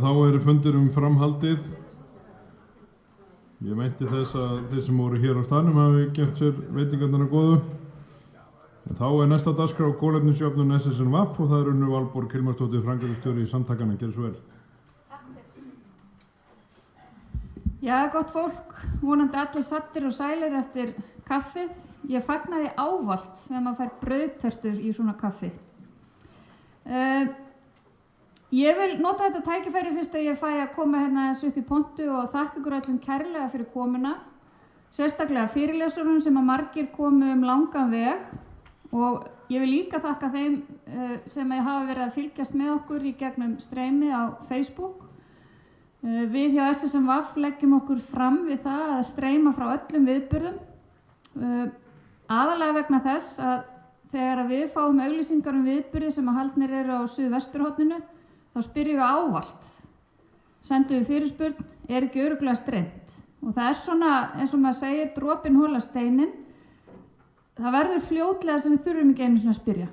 Þá fundur framhaldið. Ég meinti þess að þeir sem voru hér á staðnum hafi gert sér veitingarnar að góðu. En þá næsta dagskrá kolefnisjöfnun SSNVAF og það Unnu Valborg Hilmarsdóttir, framkvæmdastjóri Samtakanna. Gjörðu svo vel. Já, gott fólk, vonandi allir saddir og sælir eftir kaffið. Ég fagnaði ávallt þegar maður fær brauðtertur í svona kaffi. Ég vil nota þetta tækifæri fyrst að ég fæ að koma hérna eins upp í pontu og þakka ykkur öllum kærlega fyrir komuna. Sérstaklega fyrirlesurunum sem að margir komu langan veg og ég vil líka þakka þeim sem hafa verið að fylgjast með okkur í gegnum streymi á Facebook. Við hjá SSNVAF leggjum okkur fram við það að streyma frá öllum viðburðum. Aðalega vegna þess að þegar við fáum auglýsingar viðburði sem að haldnir eru á Suðvesturhorninu, þá spyrjum við ávallt. Sendum við fyrirspurn, ekki örugglega streymt? Og það svona, eins og maður segir, dropinn holar steininn. Það verður fljótlega sem við þurfum ekki einu sinni að spyrja.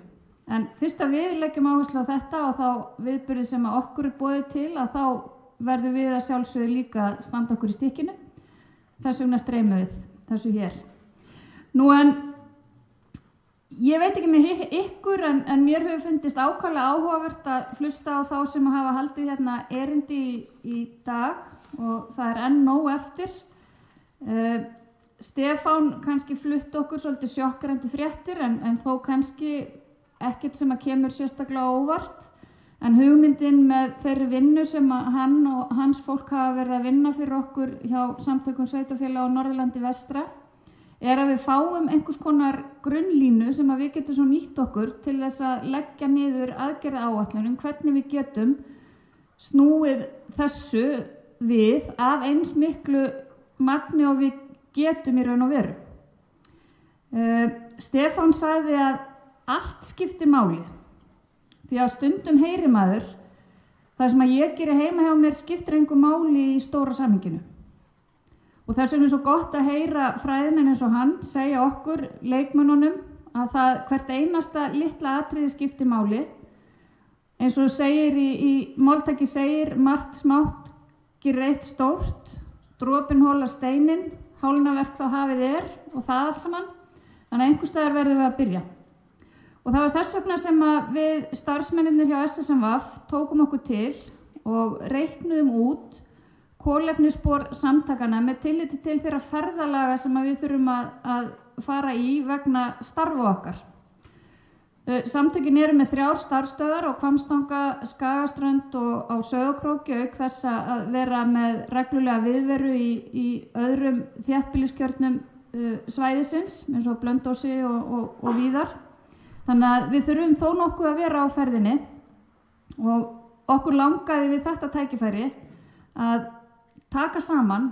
En fyrst að við leggjum áherslu á þetta og þá viðburði sem að okkur boðið til, að þá verðum við að sjálfsögðu líka að standa okkur í stykkinu. Þess vegna streymum við þessu hér. Nú ég veit ekki með ykkur en mér hefur fundist ákaflega áhugavert að hlusta á þá sem hafa haldið hérna erindi í dag og það enn nóg eftir. Stefán kannski flutt okkur svolítið sjokkrandi fréttir en þó kannski ekkert sem að kemur sérstaklega óvart. En hugmyndin með þeirri vinnu sem að hann og hans fólk hafa verið að vinna fyrir okkur hjá Samtökum sveitarfélaga á Norðurlandi vestra að við fáum einhvers konar grunnlínu sem að við getum svo nýtt okkur til þess að leggja niður aðgerðaáætlun hvernig við getum snúið þessu við af eins miklu magni og við getum í raun og veru. Stefán sagði að allt skiptir máli því að stundum heyrir maður það sem að ég geri heima hjá mér skiptir engu máli í stóra samhenginu. Og þess vegna svo gott að heyra fræðimenn eins og hann segja okkur, leikmönnunum, að hvert einasta litla atriði skiptir máli. Eins og segir í máltæki segir, margt smátt gerir eitt stórt, dropinn holar steininn, hálfnaverk þá hafið og það allt saman. Þannig að einhvers staðar verðum við að byrja. Og það var þess vegna sem að við starfsmennirnir hjá SSNVAF tókum okkur til og reiknuðum út kolefnisspor samtakanna með tilliti til þeirra ferðalaga sem að við þurfum að fara í vegna starfa okkar. Samtökin eru með 3 starfsstöðvar á Hvammstanga, Skagaströnd og á Sauðárkróki auk þess að vera með reglulega viðveru í öðrum þéttbýliskjörnum svæðisins eins og Blönduósi og víðar. Þannig að við þurfum þó nokkuð að vera á ferðinni og okkur langaði við þetta tækifæri að taka saman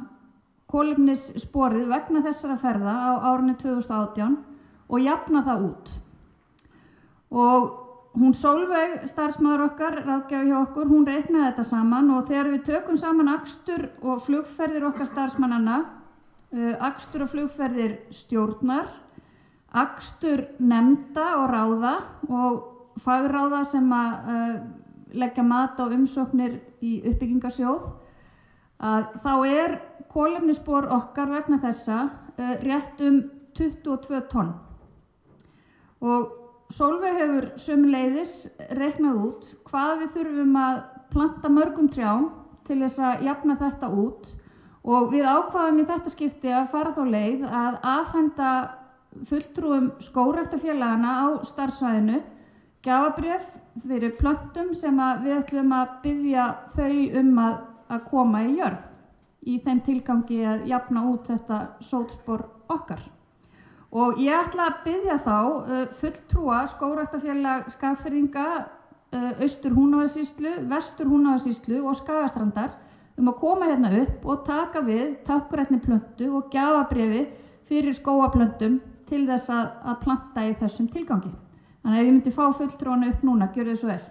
kolefnissporið vegna þessara ferða á árinu 2018 og jafna það út. Og hún Sólveig, starfsmaður okkar, ráðgjafi hjá okkur, hún reiknaði þetta saman og þegar við tökum saman akstur og flugferðir okkar starfsmannanna, akstur og flugferðir stjórnar, akstur nefnda og ráða og fagráða sem að leggja mat á umsóknir í uppbyggingarsjóð, að þá kolefnisspor okkar vegna þessa rétt 22 tonn. Og Sólveig hefur sömuleiðis reiknað út hvað við þurfum að planta mörgum trjám til þess að jafna þetta út og við ákváðum í þetta skipti að fara þá leið að afhenda fulltrúum skógræktarfélaganna á starfssvæðinu gjafabréf fyrir plöntum sem að við ætlum að biðja þau að koma í jörð í þeim tilgangi að jafna út þetta sótspor okkar. Og ég ætla að biðja þá fulltrúa skógræktarfélag Skagfirðinga, Austur-Húnavatnssýslu, Vestur-Húnavatnssýslu og Skagastrandar að koma hérna upp og taka við táknrænni plöntu og gjafabréfi fyrir skógaplöntum til þess að planta í þessum tilgangi. Þannig að ef ég myndi fá fulltrúana upp núna, gjörðu þið svo vel.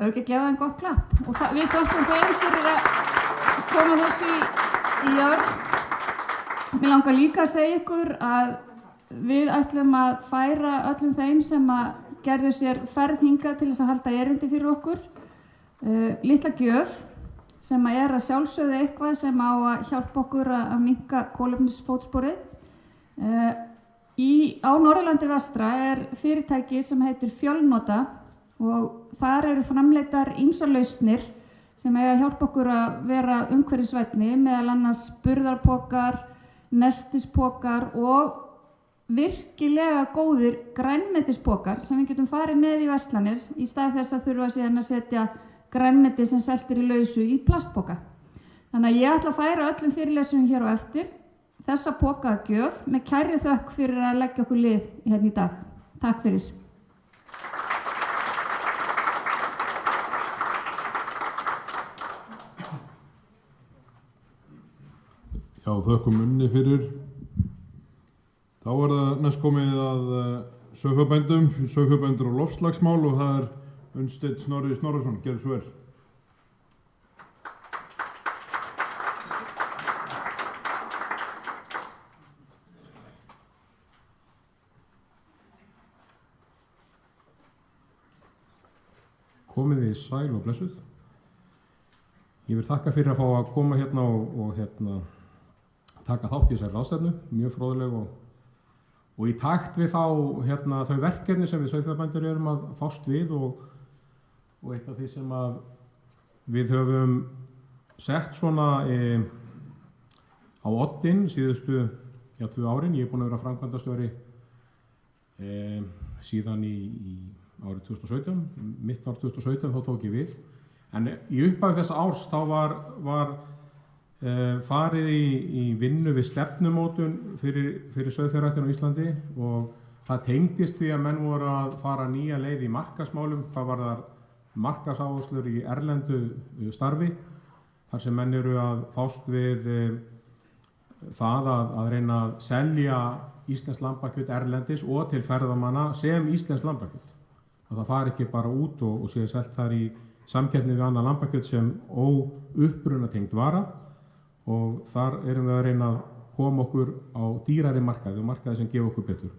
Ekki að gefa þeim gott klapp og við þökkum þeim fyrir að koma þessu í jörð. Mér langar líka að segja ykkur að við ætlum að færa öllum þeim sem að gerðu sér ferð hingað til þess að halda erindi fyrir okkur litla gjöf sem að sjálfsögðu eitthvað sem á að hjálpa okkur að minnka kolefnisfótsporið. Á Norðurlandi vestra fyrirtæki sem heitir Fjölnota og þar eru framleiddar ýmsar lausnir sem eiga að hjálpa okkur að vera umhverfisvænni, meðal annars burðarpokar, nestispokar og virkilega góðir grænmetispokar sem við getum farið með í verslanir í stað þess að þurfa síðan að setja grænmeti sem selt í lausu í plastpoka. Þannig að ég ætla að færa öllum fyrirlesum hér á eftir þessa pokagjöf með kærri þökk fyrir að leggja okkur lið hérna í dag. Takk fyrir. Já, þökkum Unni fyrir. Þá það næst komið að sauðfjárbændur og loftslagsmál og það Unnsteinn Snorri Snorrason. Gerðu svo vel. Komið þið sæl og blessuð. Ég vil þakka fyrir að fá að koma hérna og taka þátt í þessari ráðstefnu, mjög fróðleg og í takt við þau verkefni sem við sauðfjárbændur erum að fást við og eitt af því sem að við höfum sett svona á oddinn síðustu 2 árin. Ég búinn að vera framkvæmdastjóri síðan í árið 2017, mitt ár 2017 þá tók ég við. En í upphafi þessa árs þá var farið í vinnu við stefnumótun fyrir sauðfjárræktun á Íslandi og það tengdist því að menn voru að fara nýja leið í markaðsmálum, hvað varðar markaðsáherslur í erlendu starfi, þar sem menn eru að fást við það að reyna að selja íslenskt lambakjöt erlendis og til ferðamanna sem íslenskt lambakjöt. Það fari ekki bara út og sé selt þar í samkeppni við annað lambakjöt sem óupprunatengt vara. Og þar erum við að reyna að koma okkur á dýrari markaði og markaði sem gefa okkur betur.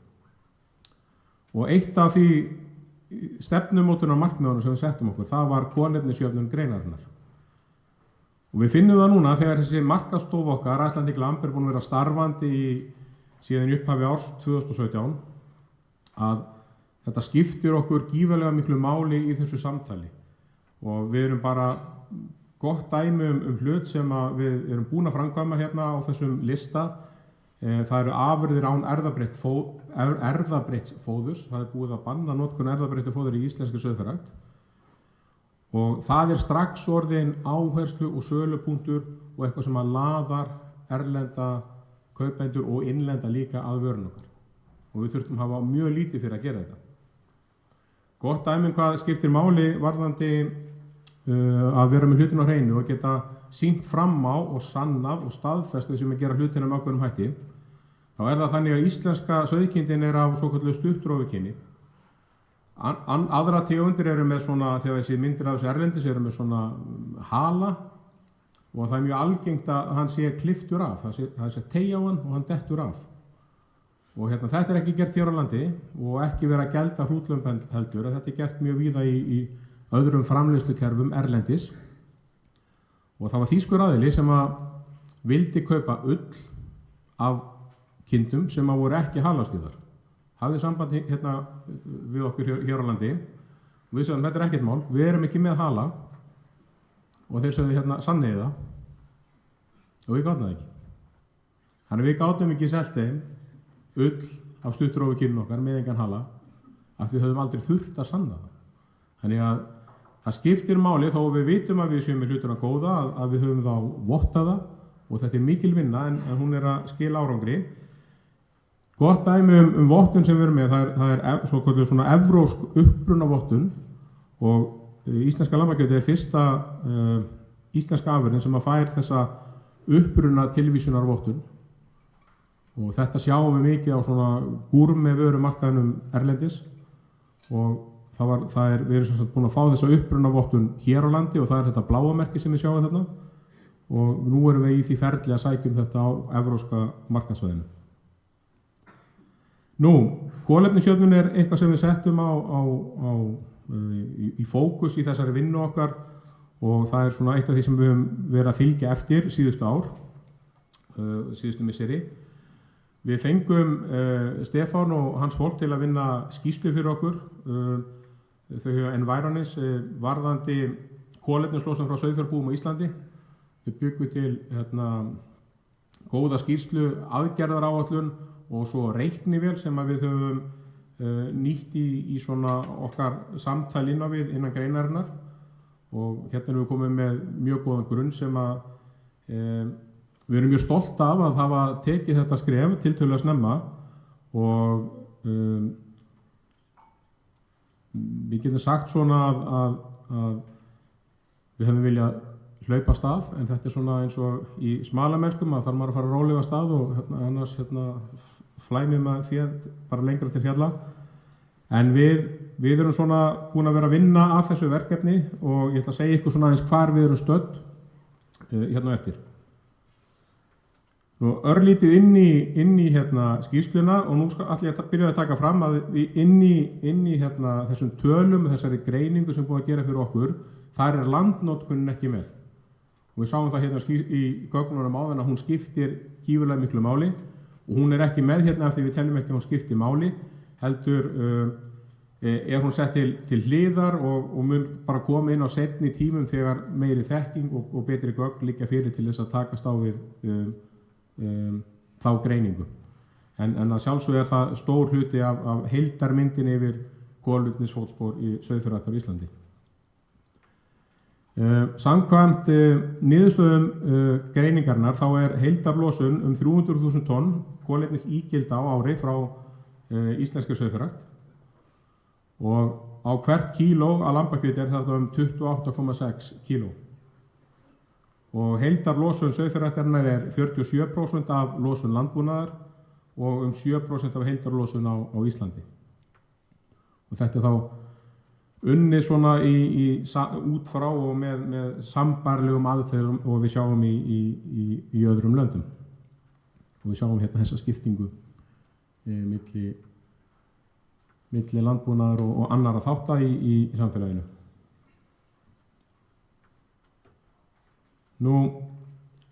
Og eitt af því stefnumótunar markmiðunum sem við settum okkur, það var kolefnisjöfnun greinarinnar. Og við finnum það núna þegar þessi markaðsstofa okkar, Icelandic Lamb, búin að vera starfandi síðan í upphafi árs 2017, að þetta skiptir okkur gífurlega miklu máli í þessu samtali. Og við erum bara gott dæmi hlut sem við erum búin að framkvæma hérna á þessum lista. Það eru afurðir án erfðabreytts fóðurs. Það búið að banna notkun erfðabreyttu fóður í íslenskri sauðfjárrækt. Og það strax orðin áherslu og sölupunktur og eitthvað sem að laðar erlenda kaupendur og innlenda líka að vörun okkar. Og við þurftum að hafa mjög lítið fyrir að gera þetta. Gott dæmi hvað skiptir máli varðandi að vera með hlutin á hreinu og geta sýnt fram á og sannað og staðfest þess að gera hlutina með ákveðnum hætti, þá það þannig að íslenska sauðkindin af svokölluðu stuttrófukyni. Aðra tegundir eru með svona, þegar þessi myndir af þessi erlendis eru með svona hala og það mjög algengt að hann sé klipptur af, það sé teygja á hann og hann dettur af. Og þetta ekki gert hér á landi og ekki vera að gelda hrútlömb heldur, en þetta gert mjög víða í öðrum framleiðslukerfum erlendis. Og það var þýskur aðili sem að vildi kaupa ull af kindum sem að voru ekki halastýrðar. Hafði samband við okkur hér á landi og við sagðum, þetta ekkert mál, við erum ekki með hala. Og þeir sögðu sanniði það og við gátum það ekki. Þannig við gátum ekki selt þeim ull af stuttrófi kynnu okkar með engan hala af því við höfum aldrei þurft að sanna það. Þannig að það skiptir máli þó við vitum að við séum með hlutina góða að við höfum þá vottaða og þetta er mikil vinna en hún er að skila árangri. Gott dæmi vottun sem við erum með, það er svona evrópsk upprunavottun og íslenska lambakjötið er fyrsta íslenska afurðin sem að fær þessa uppruna tilvísunarvottun og þetta sjáum við mikið á svona gúrmevörumarkaðinum erlendis og við erum sem sagt búin að fá þessa upprunavottun hér á landi og það er þetta bláa merki sem við sjáum þarna og nú erum við í því ferli að sækjum þetta á evrópska markaðssvæðinu. Kolefnisjöfnun er eitthvað sem við settum í fókus í þessari vinnu okkar og það er svona eitt af því sem við höfum verið að fylgja eftir síðustu ár, síðustu misseri. Við fengum Stefán og hans fólk til að vinna skýrslu fyrir okkur, þau hefur Environis varðandi kolefnislosun frá sauðfjárbúum á Íslandi. Við byggum til góða skýrslu, aðgerðaráætlun og svo reiknivél sem að við höfum nýtt í svona okkar samtal innan greinarinnar og hérna erum við komið með mjög góðan grunn sem að við erum mjög stolt af að hafa tekið þetta skref tiltölulega snemma og við getum sagt svona að við höfum viljað hlaupa af stað en þetta er svona eins og í smalamennskum að þarf maður að fara rólega af stað og annars flæmið maður bara lengra til fjalla en við erum svona búin að vera að vinna að þessu verkefni og ég ætla að segja ykkur svona aðeins hvar við erum stödd hérna eftir. Örlítið inn í skýrsluna og nú ætla ég að byrja að taka fram að inn í þessum tölum, þessari greiningu sem búið að gera fyrir okkur, þar er landnotkunin ekki með. Og við sáum það hérna í gögnunum áðan að hún skiptir gífurlega miklu máli og hún er ekki með hérna af því við teljum ekki að hún skiptir máli, heldur er hún sett til hliðar og mun bara koma inn á seinni tímum þegar meiri þekking og betri gögn liggja fyrir til þess að takast á við þá greiningu. En að sjálfsög er það stór hluti af heildarmyndin yfir kolefnisfótspor í sauðfjárrækt á Íslandi. Samkvæmt niðurstöðum greiningarnar þá er heildarlosun 300.000 tonn kolefnisígilda á ári frá íslenskri sauðfjárrækt og á hvert kíló af lambakjöti er þetta 28,6 kíló. Og heildarlosun sauðfjárræktarinnar er 47% af losun landbúnaðar og 7% af heildarlosun á Íslandi. Og þetta er þá unnið svona út frá og með sambærilegum aðferðum og við sjáum í öðrum löndum. Og við sjáum hérna þessa skiptingu milli landbúnaðar og annarra þátta í samfélaginu.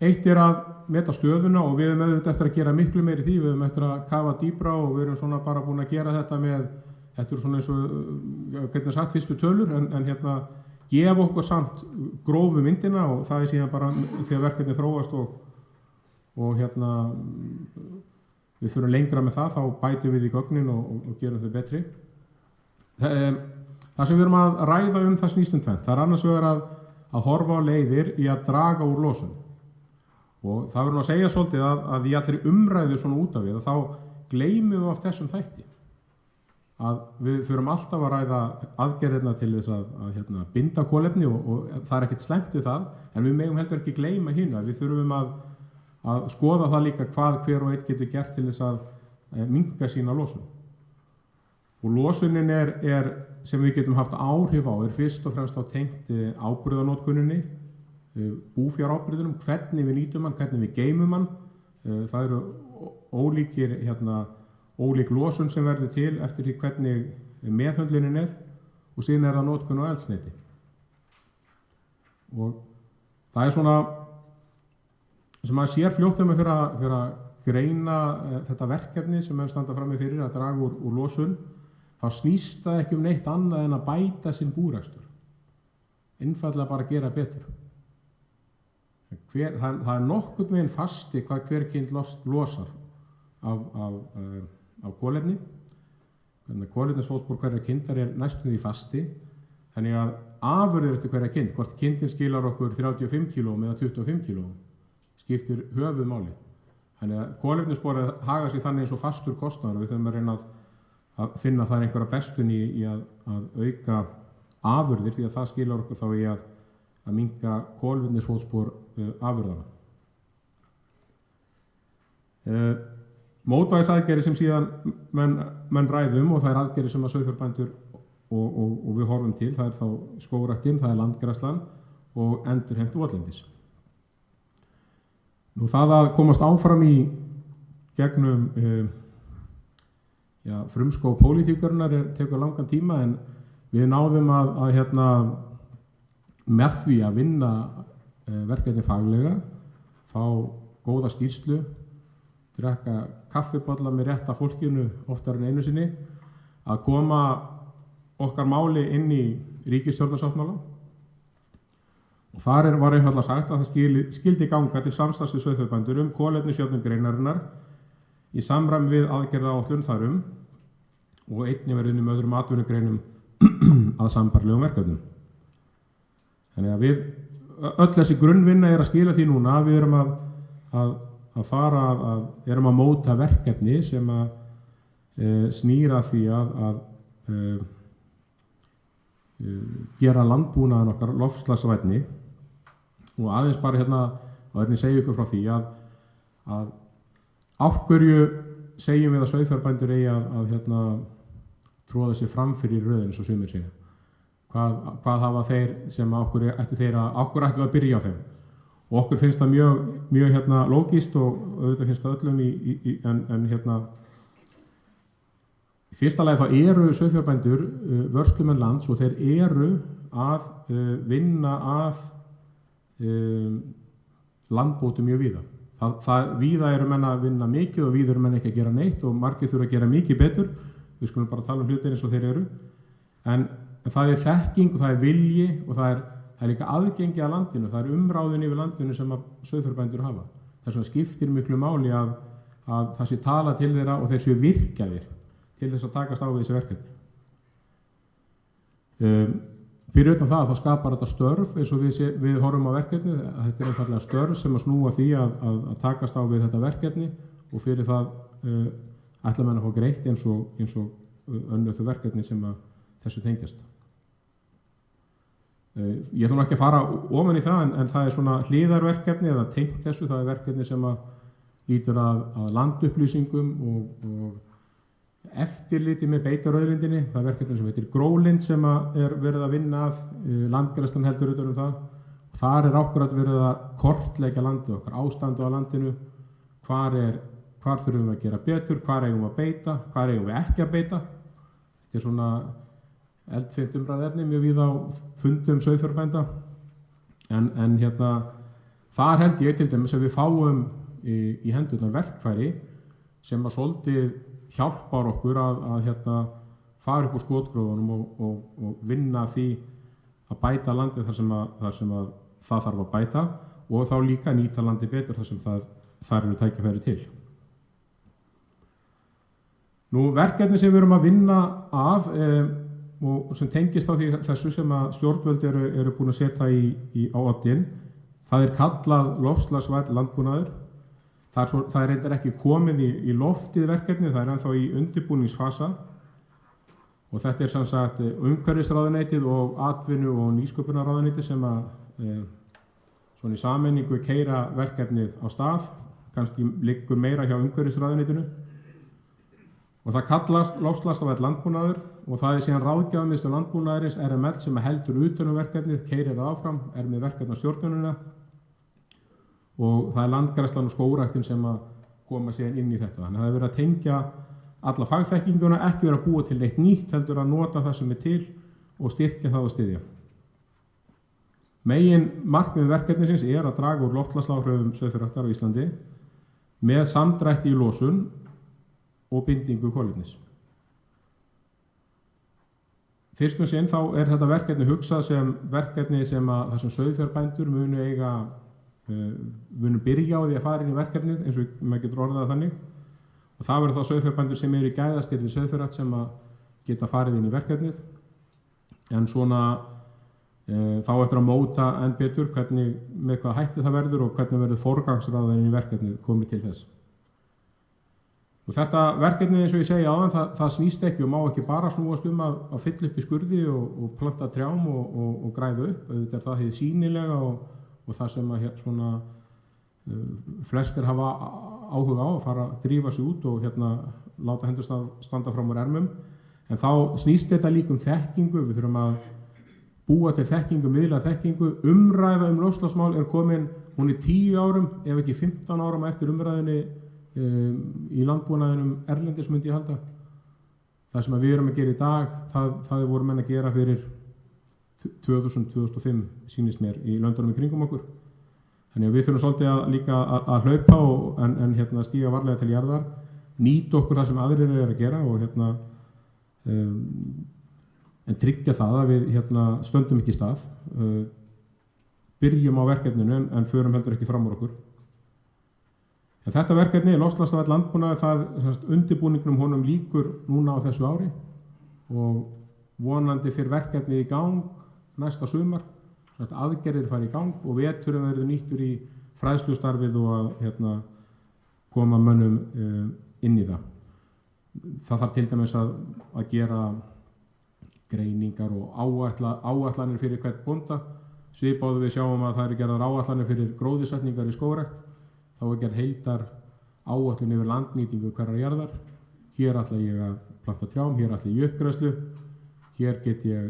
Eitt er að meta stöðuna og við höfum auðvitað eftir að gera miklu meiri því, við höfum eftir að kafa dýpra og við erum svona bara búin að gera þetta með, þetta eru svona eins og, hvernig sagt, fyrstu tölur, en hérna gefa okkur samt grófu myndina og það er síðan bara þegar verkefni þróast og hérna við fyrir lengra með það, þá bætum við í gögnin og gerum þau betri. Það sem við erum að ræða það snýst tvennt. Það er annars vegar að horfa á leiðir í að draga úr losun. Og það verður að segja svolítið að í allri umræðu svona út af við, þá gleymum við oft þessum þætti. Að við förum alltaf að ræða aðgerðirna til þess að binda kolefni og það er ekkert slæmt við það, en við megum heldur ekki gleyma hina. Við þurfum að skoða það líka hvað hver og einn getur gert til þess að minnka sína losun. Og losunin er sem við getum haft áhrif á, er fyrst og fremst á tengt áburðanotkuninni, búfjáráburðinum, hvernig við nýtum hann, hvernig við geymum hann. Það eru ólík losun sem verður til eftir því hvernig meðhöndlunin er og síðan er það notkun á eldsneyti. Og það er svona sem maður sér fljótt þegar maður fyrir að greina þetta verkefni sem maður standa frammi fyrir að draga úr losun, þá snýst það ekki neitt annað en að bæta sinn búrekstur. Einfaldlega bara gera betur. það er nokkurn veginn fasti hvað hver kind losar af kolefni. Þannig að kolefnisfótspor hverjar kindar næstum því fasti. Þannig að afurðir eftir hverja kind, hvort kindin skilar okkur 35 kílóum eða 25 kílóum, skiptir höfuðmáli. Þannig að kolefnissporið haga sig þannig eins og fastur kostnaður. Við þurfum að reyna að finna þar einhverja bestun í að auka afurðir, því að það skilar okkur þá í að minnka kolefnisfótspor afurðana. Mótvægisaðgerðir sem síðan menn ræðum, og það er aðgerðir sem að sauðfjárbændur og við horfum til, það er þá skógræktin, það er landgræðslan og endurheimt votlendis. Nú það að komast áfram í gegnum frumskóg pólitíkurinnar tekur langan tíma, en við náðum að með því að vinna verkefni faglega, fá góða skýrslu, drekka kaffibolla með rétta fólkinu oftar en einu sinni, að koma okkar máli inn í ríkisstjórnarsáttmála. Og þar var einfaldlega sagt að það skyldi ganga til samstarfs við sauðfjárbændur kolefnisjöfnun greinarinnar í samræmi við aðgerðaáætlun þar og einnig verið með öðrum atvinnugreinum að sambærilegum verkefnum. Þannig að öll þessi grunnvinna að skila því núna. Við erum erum að móta verkefni sem snýra því að gera landbúnaðinn okkar loftslagsvænni. Og aðeins bara og hvernig segja ykkur frá því að af hverju segjum við að sauðfjárbændur eigi að tróða sér fram fyrir röðinu, svo sumir segja. Hvað hafa þeir sem okkur ættu við að byrja á þeim? Og okkur finnst það mjög lógískt, og auðvitað finnst það öllum en í fyrsta lagi þá eru sauðfjárbændur vörslumenn lands, og þeir eru að vinna að landbótum mjög víða. Víða eru menn að vinna mikið og víða eru menn ekki að gera neitt, og margir þurfa að gera mikið betur. Við skulum bara tala hlutir eins og þeir eru. En það er þekking og það er vilji og það er líka aðgengi að landinu, það er umráðin yfir landinu sem að sauðfjárbændur hafa. Þess vegna skiptir miklu máli að það sé tala til þeirra og þeir séu virkjaðir til þess að takast á við þessi verkefni. Fyrir utan það þá skapar þetta störf, eins og við horfum á verkefni, að þetta er einfaldlega störf sem að snúa því að takast á við þetta verkefni, og fyrir það ætla menn að fá greitt eins og önnur þau verkefni sem að þessu tengjast. Ég ætlum ekki að fara ofan í það, en það er svona hliðarverkefni eða tengt þessu. Það er verkefni sem að lýtur að landupplýsingum og eftirliti með beitarauðlindinni. Það er verkefni sem heitir Grólind sem er verið að vinna að, landgræðslan heldur utan um það. Og þar er akkúrat verið að kortleggja landið okkar, ástandu á landinu, hvar þurfum við að gera betur, hvar eigum við að beita, hvar eigum við ekki að beita. Þetta er svona eldfimt umræðefni mjög víða á fundum sauðfjárbænda. En þar held ég til dæmis að við fáum í hendurnar verkfæri sem að svolítið hjálpar okkur að fara upp úr skotgróðunum og vinna því að bæta landið þar sem að það þarf að bæta, og þá líka nýta landið betur þar sem þar eru tækifæri til. Nú, verkefni sem við erum að vinna að og sem tengist á þessu sem að stjórnvöld eru búin að setja á oddinn, það er kallað loftslagsvænn landbúnaður. Það er reyndar ekki komið í loftið verkefni, það er ennþá í undirbúningsfasa, og þetta er sem sagt umhverfisráðuneytið og atvinnu- og nýsköpunarráðuneytið sem að svona í sameiningu keyra verkefnið á stað, kannski liggur meira hjá umhverfisráðuneytinu. Og það kallast loftslagsvænn landbúnaður, og það er síðan ráðgjafarmiðstöð landbúnaðarins RML sem heldur utan verkefnið, keyrir það áfram, er með verkefnastjórnunina, og það er landgræðslan og skógræktin sem að koma síðan inn í þetta. Þannig að það er verið að tengja alla fagþekkinguna, ekki verið að búa til neitt nýtt, heldur að nota það sem er til og styrkja það og styðja. Megin markmið verkefnisins er að draga úr loftslagsáhrifum sauðfjárræktar á Íslandi með samdrætti í losun og bindingu kolefnis. Fyrst og sinn þá er þetta verkefni hugsað sem verkefni sem að þessum sauðfjárbændur munu eiga Við munum byrja á því að fara inn í verkefnið eins og maður getur orðað það þannig og það verður þá sauðfjárbændur sem eru í gæðastýrði sauðfjárrækt sem að geta farið inn í verkefnið en svona þá eftir að móta enn betur með hvað hætti það verður og hvernig verður forgangsraðin í verkefnið komið til þess. Og þetta verkefni eins og ég segi áðan það snýst ekki og má ekki bara snúast að fylla upp í skurði og planta trjám og græða upp. Auðvitað er það hið sýnilega og það sem að svona flestir hafa áhuga á að fara að drífa sig út og láta hendur standa fram úr ermum. En þá snýst þetta líka þekkingu, við þurfum að búa til þekkingu, miðla þekkingu, umræða loftslagsmál er komin, hún er 10 árum ef ekki 15 árum eftir umræðinni í landbúnaðinum erlendis myndi ég halda. Það sem við erum að gera í dag, það voru menn að gera fyrir 2000-2005 sýnist mér í löndunum í kringum okkur. Þannig að við þurfum svolítið líka að hlaupa en stíga varlega til jarðar, nýta okkur það sem aðrir eru að gera og en tryggja það að við stöndum ekki í stað, byrjum á verkefninu en förum heldur ekki fram úr okkur. En þetta verkefni, loftslagsvænn landbúnaður, undirbúningnum honum lýkur núna á þessu ári og vonandi fyrir verkefnið í gang næsta sumar, aðgerðir fara í gang og veturinn verður nýttur í fræðslustarfið og að koma mönnum inn í það. Það þarf til dæmis að gera greiningar og áætlanir fyrir hvert bónda. Svipað við sjáum að það eru gerðar áætlanir fyrir gróðursetningar í skógrækt. Þá er gerð heildar áætlun yfir landnýtingu hverrar jarðar. Hér ætla ég að planta trjám, hér ætla ég í uppgræðslu, hér get ég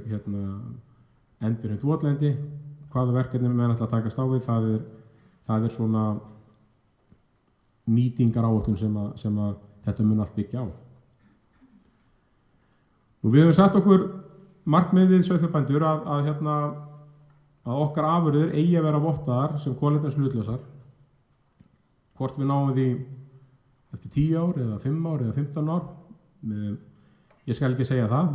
endurheimt votlendi. Hvaða verkefni menn ætla að takast á við, það er svona nýtingar áætlun sem að þetta mun allt byggja á. Við höfum satt okkur markmið við sauðfjárbændur að okkar afurðir eigi að vera vottaðar sem kolefnishlutlausar. Hvort við náum því eftir 10 ár eða 5 ár eða 15 ár, ég skal ekki segja það.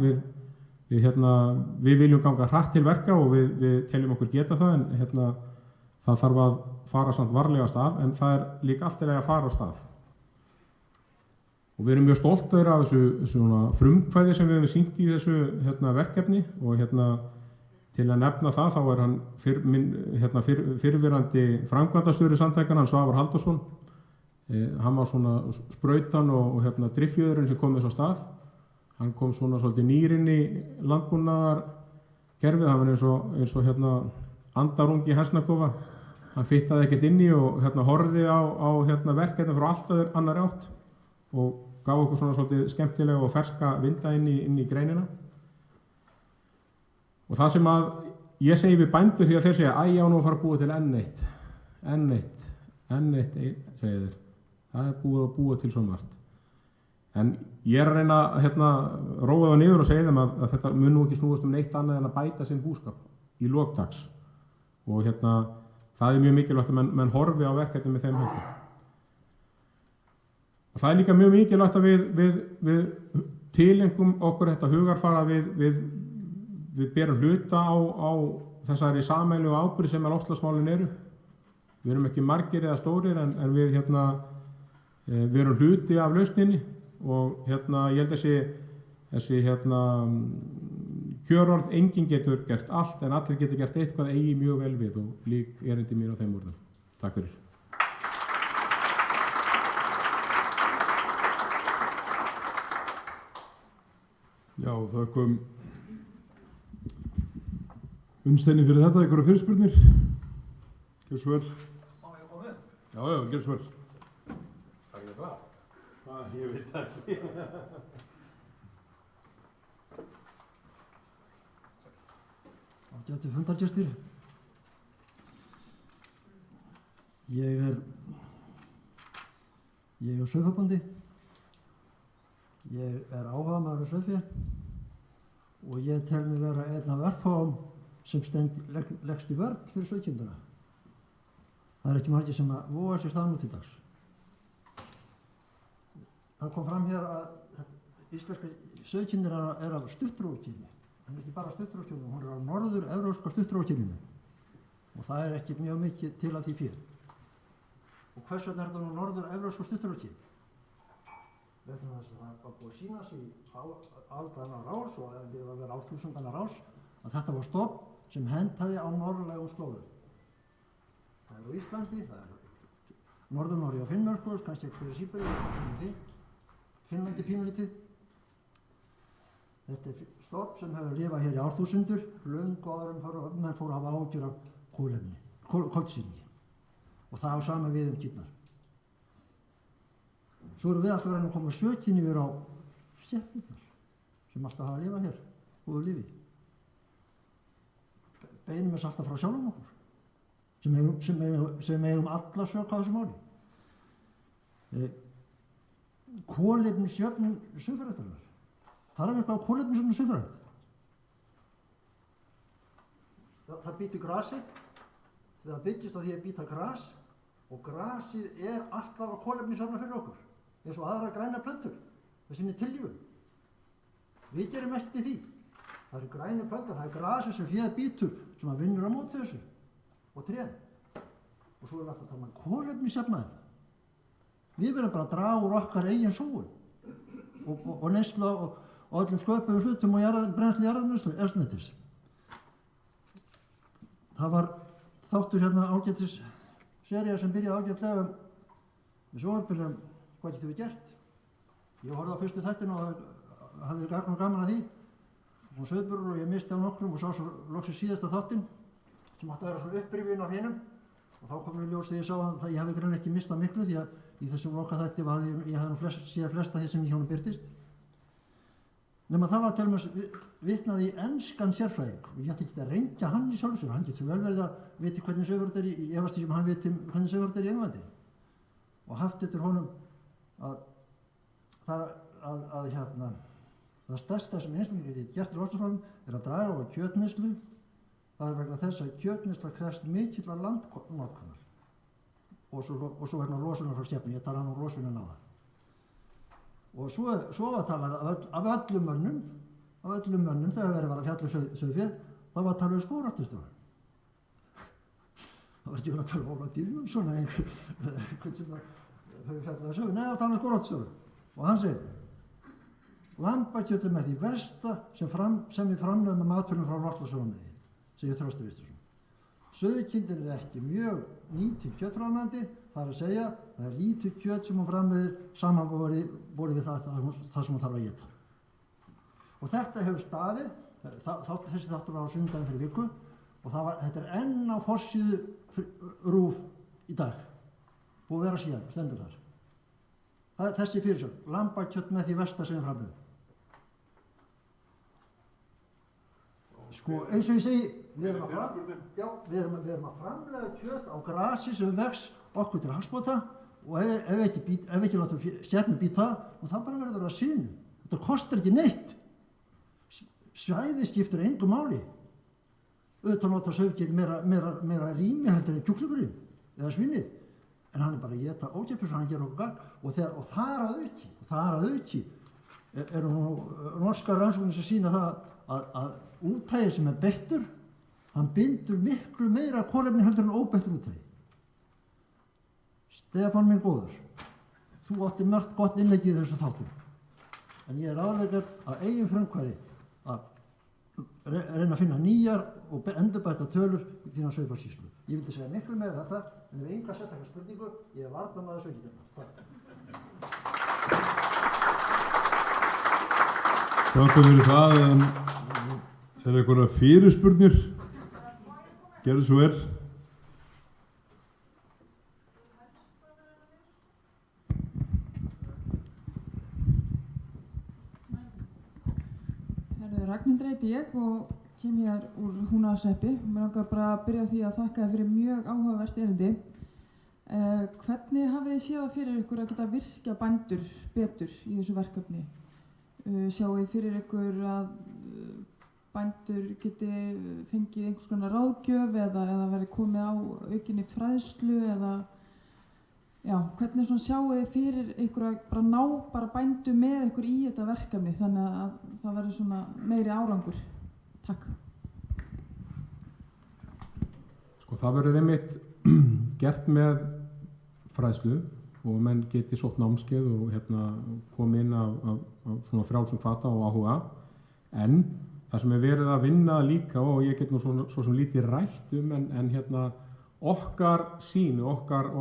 Við viljum ganga hratt til verka og við teljum okkur geta það en það þarf að fara samt varlega af stað en það er líka allt að fara af stað. Og við erum mjög stoltir af þessu frumkvæði sem við hefum sýnt í þessu verkefni og til að nefna það þá er hann fyrrverandi framkvæmdastjóri samtakanna, Svavar Halldórsson. Hann var svona sprautan og driffjöðurinn sem kom þess á stað. Hann kom svona svolítið nýr inn í landbúnaðarkerfið, hann var eins og andarungi í hesnakofa. Hann fittaði ekkert inn í og horfði á verkefni frá allt annar átt og gaf okkur svona svolítið skemmtilega og ferska vinda inn í greinina. Og það sem að ég segi við bændur því að þeir segja æ, já, nú að fara að búa til enn eitt, segja þeir. Það er búið að búa til svo margt. En ég er að reyna að róa það niður og segja þeim að þetta mun nú ekki snúast neitt annað en að bæta sinn búskap í lok dags. Og það er mjög mikilvægt að menn horfi á verkefni með þeim hætti. Og það er líka mjög mikilvægt að við tilengum okkur þetta hugarfara við berum hluta á þessari sameiginlegu ábyrgð sem loftslagsmálin eru. Við erum ekki margir eða stórir en við erum hluti af lausninni og ég held þessi kjörorð enginn getur gert allt en allir getur gert eitthvað eigi mjög vel við og lík erindi mér á þeim orðum. Takk fyrir. Já, þökkum Unnsteini fyrir þetta, einhverja fyrirspurnir? Gjör svo vel. Má ég koma upp? Já, gjör svo vel. Það er ekki það? Ég veit það ekki. Ágætu fundargestir. Ég er sauðfjárbóndi. Ég er áhugamaður af sauðfé og ég tel mig vera einn af örfáum sem leggst í vörn fyrir sauðkindina. Það er ekki margir sem að voga sér það nú til dags. Það kom fram hér að íslenska sauðkindin er af stuttrófkyni. Hún er ekki bara stuttrófkyni, hún er af norður-evrópska stuttrófkyninu og það er ekki mjög mikið til af því fyrir. Og hvers vegna er þetta nú norður-evrópsku stuttaröki? Vegna þess að það var búið að sína sig aldaðana rás og það var verið árþúsundana rás að þetta var stofn sem hentaði á norðlægum slóðum. Það er á Íslandi, það er Norður-Noregi og Finnmörku, kannski ekki fyrir Síberíu, Finnlandi pínulítið. Þetta er stofn sem hefur lifað hér í árþúsundur, löngu áður en menn fóru að hafa ágjur af koltvísýringi. Og það á sama við kýrnar. Svo erum við alltaf að koma sökin yfir á skepnurnar sem alltaf hafa lifað hér, góðu lífi. Beinum þess alltaf frá sjálfum okkur, sem eigum alla sök á þessu máli. Kolefnisjöfnun sauðfjáræktarinnar. Þarf eitthvað á kolefnisjöfnun sauðfjárrækt. Það býtur grasið, það byggist á því að býta gras og grasið er alltaf að kolefnisjöfna fyrir okkur, eins og aðrar grænar plöntur með sinni tilífun. Við gerum ekkert í því. Það eru grænu plöntur, það er grasið sem féð býtur sem að vinnur á móti þessu og trén. Og svo er alltaf að tala um kolefnisjöfna þetta. Við verðum bara að draga úr okkar eigin sóun og neyslu og öllum sköpuðum hlutum og brennslu jarðefnaeldsneytis. Það var þáttur hérna ágætis sería sem byrjaði ágætlega með sjónvarpinu hvað getum við gert. Ég horfði á fyrstu þættinu og hafði gaman að því og sauðburður og ég misti á nokkrum og sá svo loksins síðasta þáttinn sem átti að vera svo upprifjun af hinum og þá kom ég ljós þegar ég sá að ég hafði greinilega ekki mistað miklu því að í þessum lokaþætti ég hafði séð flesta því sem í honum birtist. Nema það var til og með vitnað í enskan sérfræðing og ég ætti ekki að rengja hann í sjálfu sér. Hann getur vel verið að viti hvernig sauðfjárrækt er ég efast ekki hann viti hvernig sauðfjárrækt er í Englandi og haft eftir honum það stærsta sem einstaklingur geti gert í loftslagsmálum er að draga á kjötneyslu. Það er vegna þess að kjötneysla krefst mikillar landnotkunar og svo vegna losunar frá stefnu. Ég tala um losunin á það. Og svo var talað af öllum mönnum þegar verið var að fjalla sauðfé, þá var talað um skógræktarstjóra. Það var ekki verið að tala um Óla Dýrmundsson eða einhvern sem hefur fjallað sauðfé, nei það var talað um skógræktarstjóra. Og hann segir, lambakjöt er með því versta sem við framleiðum með matvælum frá loftslagssjónarmiði, segir Þröstur Vistason. Sauðkindin er ekki mjög nýting kjötframleiðandi, það er að segja, það er lítið kjöt sem hún framleiðir samanborið við það sem hún þarf að éta. Og þetta hefur staðið, þessi þáttur var á sunnudaginn fyrir viku og þetta er enn á forsíðu RÚV í dag, búið að vera síðan, stendur þar. Það er þessi fyrirsögn, lambakjöt með því versta sem við framleiðum. Sko, eins og ég segi, við erum að framleiða kjöt á grasi sem vex okkur til hagsbóta og ef ekki látum stefnu býta það og það bara verður að synu. Þetta kostar ekki neitt. Svæði skiptir engu máli. Auðvitað nota sauðkjöt meira rými heldur en kjúklingurinn eða svinnið. En hann er bara að éta ókeypis og hann gerir okkur gagn og þar að auki eru nú norskar rannsóknir sem sýna það að úthagi sem er beittur, hann bindur miklu meira kolefni heldur en óbeittur úthagi. Stefán minn góður, þú átti margt gott innleggi í þessu þáttum, en ég er aðlegar að eigin frumkvæði að reyna að finna nýjar og endurbætta tölur í þína sauðfjársýslu. Ég vildi segja miklu meira þetta, en við enga setja eitthvað spurningu, ég er varnarmaður sauðkindinnar. Takk. Þakka fyrir það, en er einhverja fyrirspurnir? Gerðu svo vel. Ragnhildur heiti ég og kem hér úr Húnavatnssveipi. Mér langar bara að byrja á því að þakka þér fyrir mjög áhugavert erindi. Hvernig hafið þið séð fyrir ykkur að geta virkja bændur betur í þessu verkefni? Sjáið þið fyrir ykkur að bændur geti fengið einhvers konar ráðgjöf eða verið komið á aukinni fræðslu eða hvernig svona sjáið þið fyrir ykkur að bara ná bara bændu með ykkur í þetta verkefni þannig að það verður svona meiri árangur? Takk. Sko það verður einmitt gert með fræðslu og menn geti sótt námskeið og komið inn af svona frjálsum hvata og áhuga. En það sem verið að vinna líka, og ég get nú svo sem lítið rætt en okkar sýn, okkar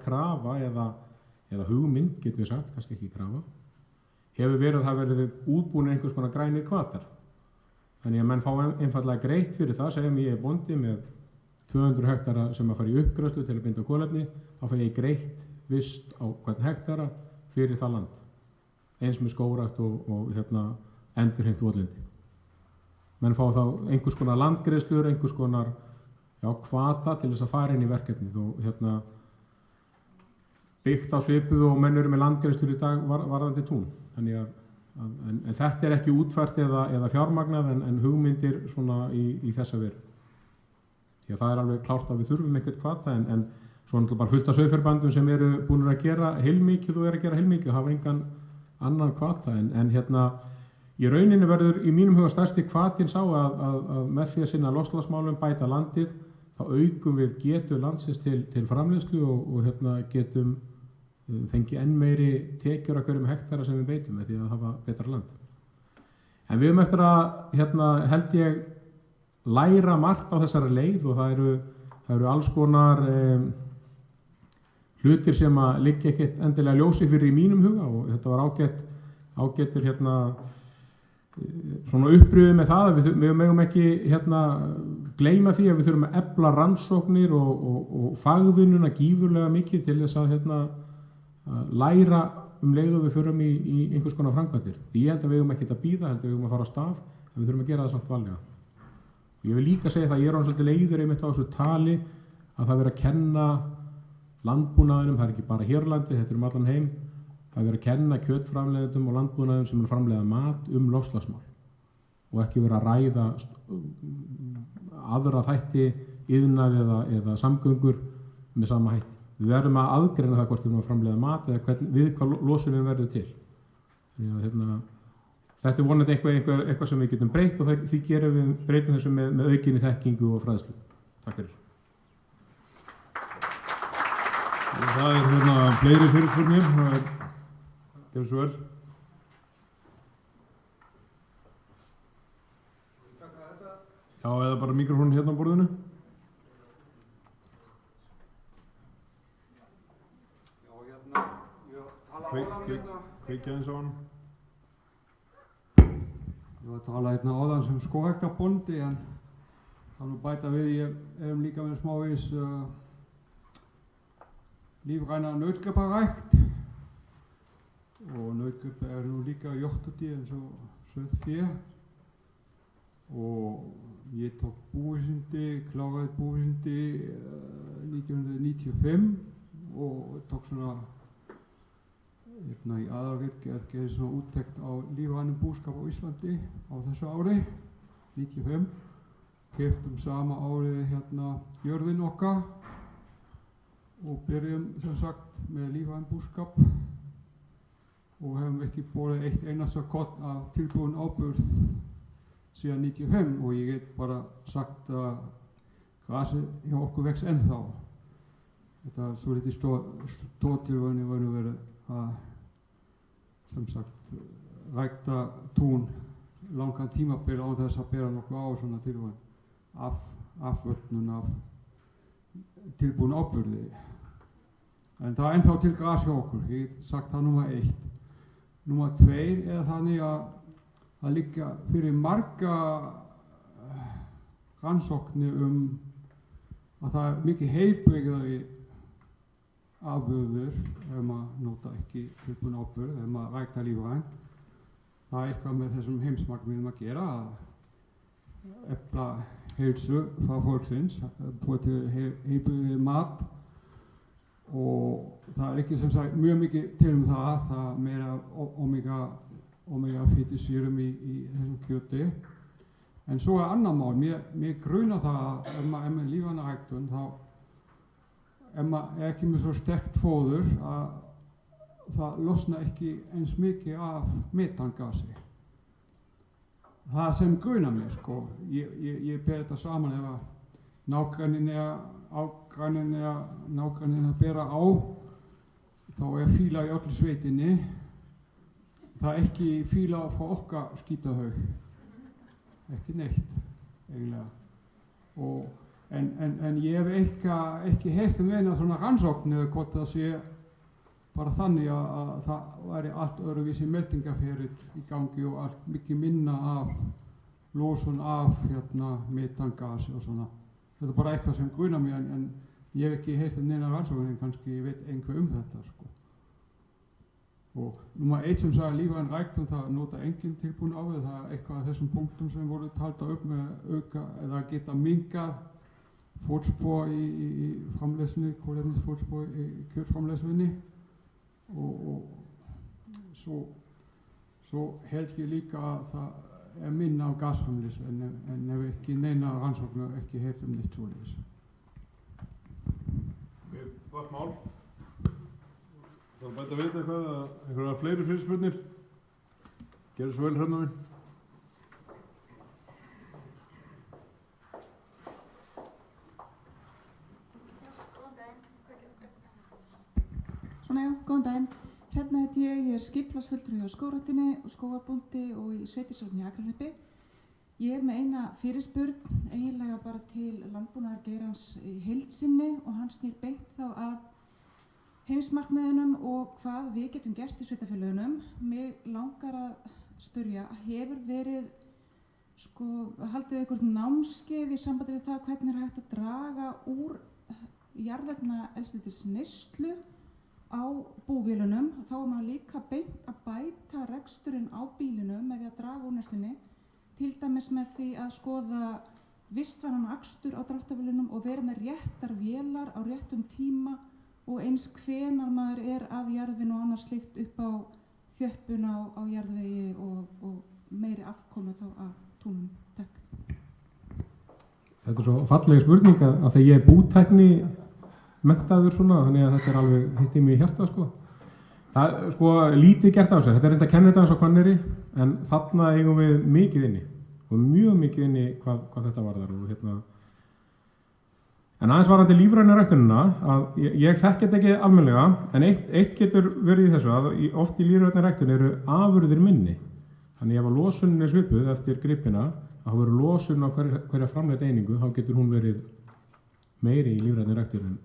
krafa eða hugmynd, getum við sagt, kannski ekki krafa, hefur verið að það verið útbúin einhvers konar grænir hvatar. Þannig að menn fá einfaldlega greitt fyrir það, segjum ég bóndi með 200 hektara sem að fara í uppgræðslu til að binda kolefni, þá fæ ég greitt vist á hvern hektara fyrir það land. Eins með skógrækt og endurheimt votlindi. Menn fá þá einhvers konar landgreiðslur, einhvers konar hvata til þess að fara inn í verkefnið og byggt á svipuðu og menn eru með landgreiðslur í dag varðandi tún. Þannig en þetta er ekki útfært eða fjármagnað en hugmyndir svona í þessa veru. Því að það er alveg klárt að við þurfum einhvern hvata en svo náttúrulega bara fullt af sauðfjárbændum sem eru búin að gera heilmikið og að gera heilmikið og hafa engan annan hvata en í rauninni verður í mínum huga stærsti hvatinn sá að með því að sinna loftslagsmálum, bæta landið, þá aukum við getu landsins til framleiðslu og getum fengi enn meiri tekjur af hverjum hektara sem við beitum með því að hafa betra land. En við höfum eftir að held ég læra margt á þessari leið og það eru alls konar hlutir sem að liggja ekkert endilega ljósi fyrir í mínum huga og þetta var ágættir svona upprifið með það að við megum ekki gleyma því að við þurfum að efla rannsóknir og fagvinnuna gífurlega mikið til þess að læra leið og við förum í einhvers konar framkvæmdir. Því ég held að við eigum ekkert að bíða, held að við eigum að fara á stað, en við þurfum að gera það samt varlega. Ég vil líka segja það, ég orðinn svolítið leiður einmitt á þessu tali að það verið að kenna landbúnaðinum, það er ekki bara hér á landi, þetta er allan heim, það verið að kenna kjötframleiðendum og landbúnaðum sem framleiða mat loftslagsmál og ekki verið að ræða aðra þætti, iðnað eða samgöngur með sama hætti. Við verðum að aðgreina það hvort við erum að framleiða mat eða við hvað losunin verður til. Þetta er vonandi eitthvað sem við getum breytt og því breytum þessu með aukinni þekkingu og fræðslu. Takk fyrir. Það er fleiri fyrirspurnir. Gjörðu svo vel. Já, eða bara mikrofónin hérna á borðinu. Kveikja eins á hann. Ég var að tala hérna áðan sem skógræktarbondi en það nú bæta við, ég er líka með smávegis lífræna nautgriparækt og nautgrip nú líka jórturdýr eins og sauðfé og ég tók búvísindi, kláraði búvísindi 1995 og tók svona í aðalrit gerði svona úttekt á lífrænum búskap á Íslandi á þessu ári, 95. Keyptum sama árið jörðin okkar og byrjum sem sagt með lífræn búskap og hefum ekki borið eitt einasta kott af tilbúin áburð síðan 95 og ég get bara sagt að grasið hjá okkur vex ennþá. Þetta er svo litið stórtilvægni verið að sem sagt rækta tún langan tímabil án þess að bera nokkuð á svona tilvægni afvötnun af tilbúin áburði. En það er ennþá til gras hjá okkur, ég get sagt það númer 1. Númer 2 er þannig að það liggja fyrir marga rannsóknir að það er mikið heilbrigðari afurðir ef maður nota ekki tilbúin áburð, ef maður ræktar lífrænt. Það er eitthvað með þessum heimsmarkmiðum að gera, að efla heilsu frá fólksins, búa til heilbrigði mat og það er ekki sem sagt mjög mikið til það meira omega fitusýrum í þessum kjöti. En svo er annar mál, mér grunar það að ef maður er með lífræna ræktun þá ef maður er ekki með svo sterkt fóður að það losna ekki eins mikið af metangasi. Það sem grunar mér sko, ég ber þetta saman ef að nágranninn er að bera á þá fíla í öllu sveitinni. Það ekki fíla frá okkar skítahaug. Ekki neitt, eiginlega. En ég hef ekki heyrt neina svona rannsóknir hvort það sé bara þannig að það væri allt öðruvísi meldingaferill í gangi og allt mikið minna af losun af metangasi og svona. Þetta er bara eitthvað sem grunar mig en ég hef ekki heyrt neina rannsóknir en kannski veit einhver þetta sko. Og nummer 1 sem sagði lífræn ræktun, það nota engin tilbúin á það. Það er eitthvað af þessum punktum sem voru talda upp með auka eða geta minkað fótspor í framleiðslunni, kolefnisfótspor í kjötframleiðslunni. Og svo held ég líka að það minna á gasframleiðslu en ef ekki neina rannsóknar ekki heyrt neitt svoleiðis. Gott mál. Það er bætt að vita eitthvað að einhverja fleiri fyrirspurnir. Gerðu svo vel hérna minn. Svona já, góðan daginn. Hérna heiti ég er skipulagsfulltrúi hjá Skógræktinni og skógarbóndi og í sveitarstjórn í Akrahreppi. Ég er með eina fyrirspurn, eiginlega bara til landbúnaðargeirans í heild sinni og hann snýr beint þá að heimsmarkmiðunum og hvað við getum gert í sveitarfélögunum. Mig langar að spyrja, hefur verið haldið eitthvað námskeið í sambandi við það hvernig er hægt að draga úr jarðefnaeldsneytisneyslu á búvélunum? Þá er maður líka beint að bæta reksturinn á bílinum með því að draga úr neyslunni, til dæmis með því að skoða vistvænan akstur á dráttarvélunum og vera með réttar vélar á réttum tíma og eins hvenar maður er að jarðvinu og annars slíkt upp á þjöppun á jarðvegi og meiri afkomu þá af túnum. Takk. Þetta er svo falleg spurning að þegar ég er bútækni menntaður svona, þannig að þetta er alveg heitt í mig í hjarta sko. Það lítið gert á þessu, þetta er reynd að kenna þetta eins og Hvanneyri, en þarna eigum við mikið inni og mjög mikið inni hvað þetta varðar og En aðeins varandi lífrænu ræktunina, að ég þekki þetta ekki almennilega, en eitt getur verið í þessu að oft í lífrænu ræktun eru afurðir minni. Þannig ef að losunin er svipuð eftir gripina, að hafa verið losun á hverja framleidd einingu, þá getur hún verið meiri í lífrænu ræktunin.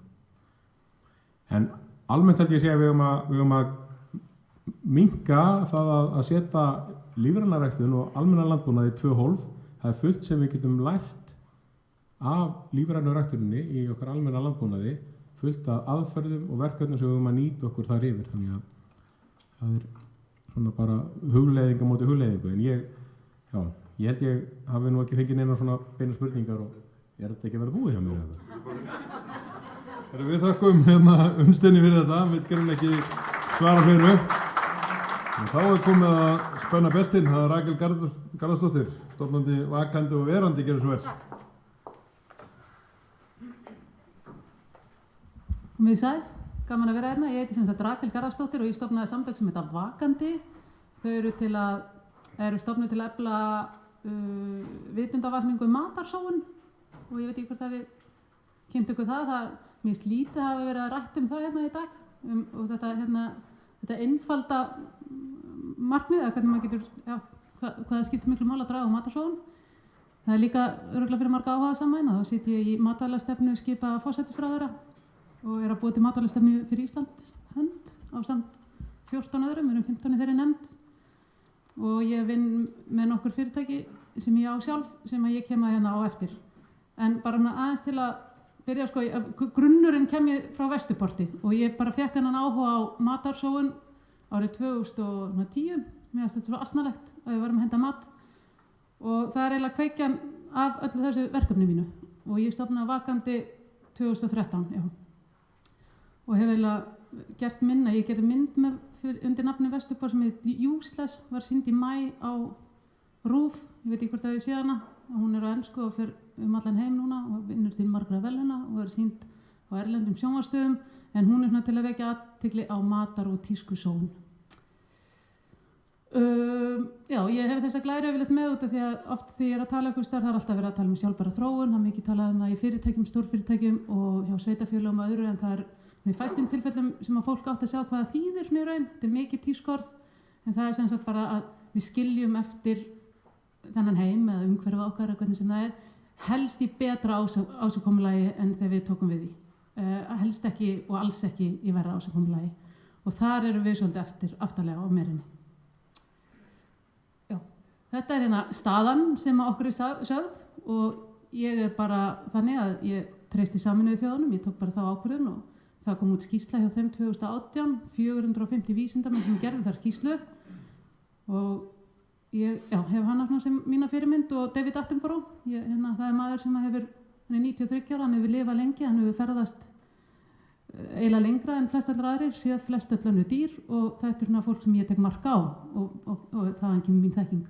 En almennt held ég segja að við eigum að minnka það að setja lífræna ræktun og almenna landbúnað í 2 hólf. Það er fullt sem við getum lært af lífrænu ræktuninni í okkar almenna landbúnaði, fullt af aðferðum og verkefnum sem við höfum að nýta okkur þar yfir. Þannig að það er svona bara hugleiðing á móti hugleiðingu. En ég held ég hafi nú ekki fengið neina svona beina spurningar og er þetta ekki að vera búið hjá mér eða? Við þakkum Unnsteini fyrir þetta, við gerum ekki svara fleiru. En þá er komið að spenna beltin, það er Rakel Garðarsdóttir, stofnandi Vakandi og Verandi, gerðu svo vel. Komið sæl, gaman að vera hérna. Ég heiti sem sagt Rakel Garðarsdóttir og ég stofnaði samtök sem heita Vakandi. Þau eru stofnuð til að efla vitundavakningu matarsóun og ég veit ekki hvort að við kynntum ykkur það. Mér finnst lítið hafa verið að rætt það hérna í dag og þetta einfalda markmið eða hvernig maður getur, hvað það skiptir miklu máli að draga á matarsóun. Það er líka örugglega fyrir marga áhugasama hérna. Þá sit ég í matvælastefnu skipaða forsætisráðherra og er að búa til matvælastefnu fyrir Ísland hönd ásamt 14 öðrum, erum 15 í þeirri nefnd og ég vinn með nokkur fyrirtæki sem ég á sjálf sem að ég kem að hérna á eftir. En bara aðeins til að byrja grunnurinn kem ég frá Vesturporti og ég bara fekk hennan áhuga á matarsóun árið 2010. Mér finnst þetta svo asnalegt að við varum að henda mat og það er eiginlega kveikjan af öllu þessu verkefni mínu og ég stofnaði Vakandi 2013, og hef eiginlega gert minna. Ég gerði mynd undir nafni Vesturport sem heit Useless, var sýnd í maí á RÚV, ég veit ekki hvort að þið séð hana, hún er á ensku og fer allan heim núna og vinnur til margra verðlauna og er sýnd á erlendum sjónvarpsstöðum, en hún er til að vekja athygli á matar- og tískusóun. Ég hef þessa glæru yfirleitt með út af því að oft því ég er að tala eitthvað starf, það er alltaf verið að tala sjálfbæra þróun, það er mikið talað það í fyrirtækjum, stórfyrirtækjum og hjá sveitarfélögum og öðru, en það er í fæstum tilfellum sem að fólk átt að sjá hvað það þýðir svona í raun, þetta er mikið tískorð, en það er sem sagt bara að við skiljum eftir þennan heim eða umhverfið okkar eða hvernig sem það er, helst í betra ásigkomulagi en þegar við tókum við því. Helst ekki og alls ekki í verra ásigkomulagi. Og þar erum við svolítið aftarlega á merinni. Já, þetta er hérna staðan sem okkur er sögð og ég er bara þannig að ég treysti Sameinuðu þjóðunum, ég tók bara þá ákvörðun og það kom út skýrsla hjá þeim 2018, 450 vísindamenn sem gerðu þar skýrslu og ég hef hana sem mína fyrirmynd og David Attenborough, það er maður sem hann er 93 ára, hann hefur lifað lengi, hann hefur ferðast eiginlega lengra en flest allra aðrir, séð flest öll önnur dýr og þetta er svona fólk sem ég tek mark á og þaðan kemur mín þekking.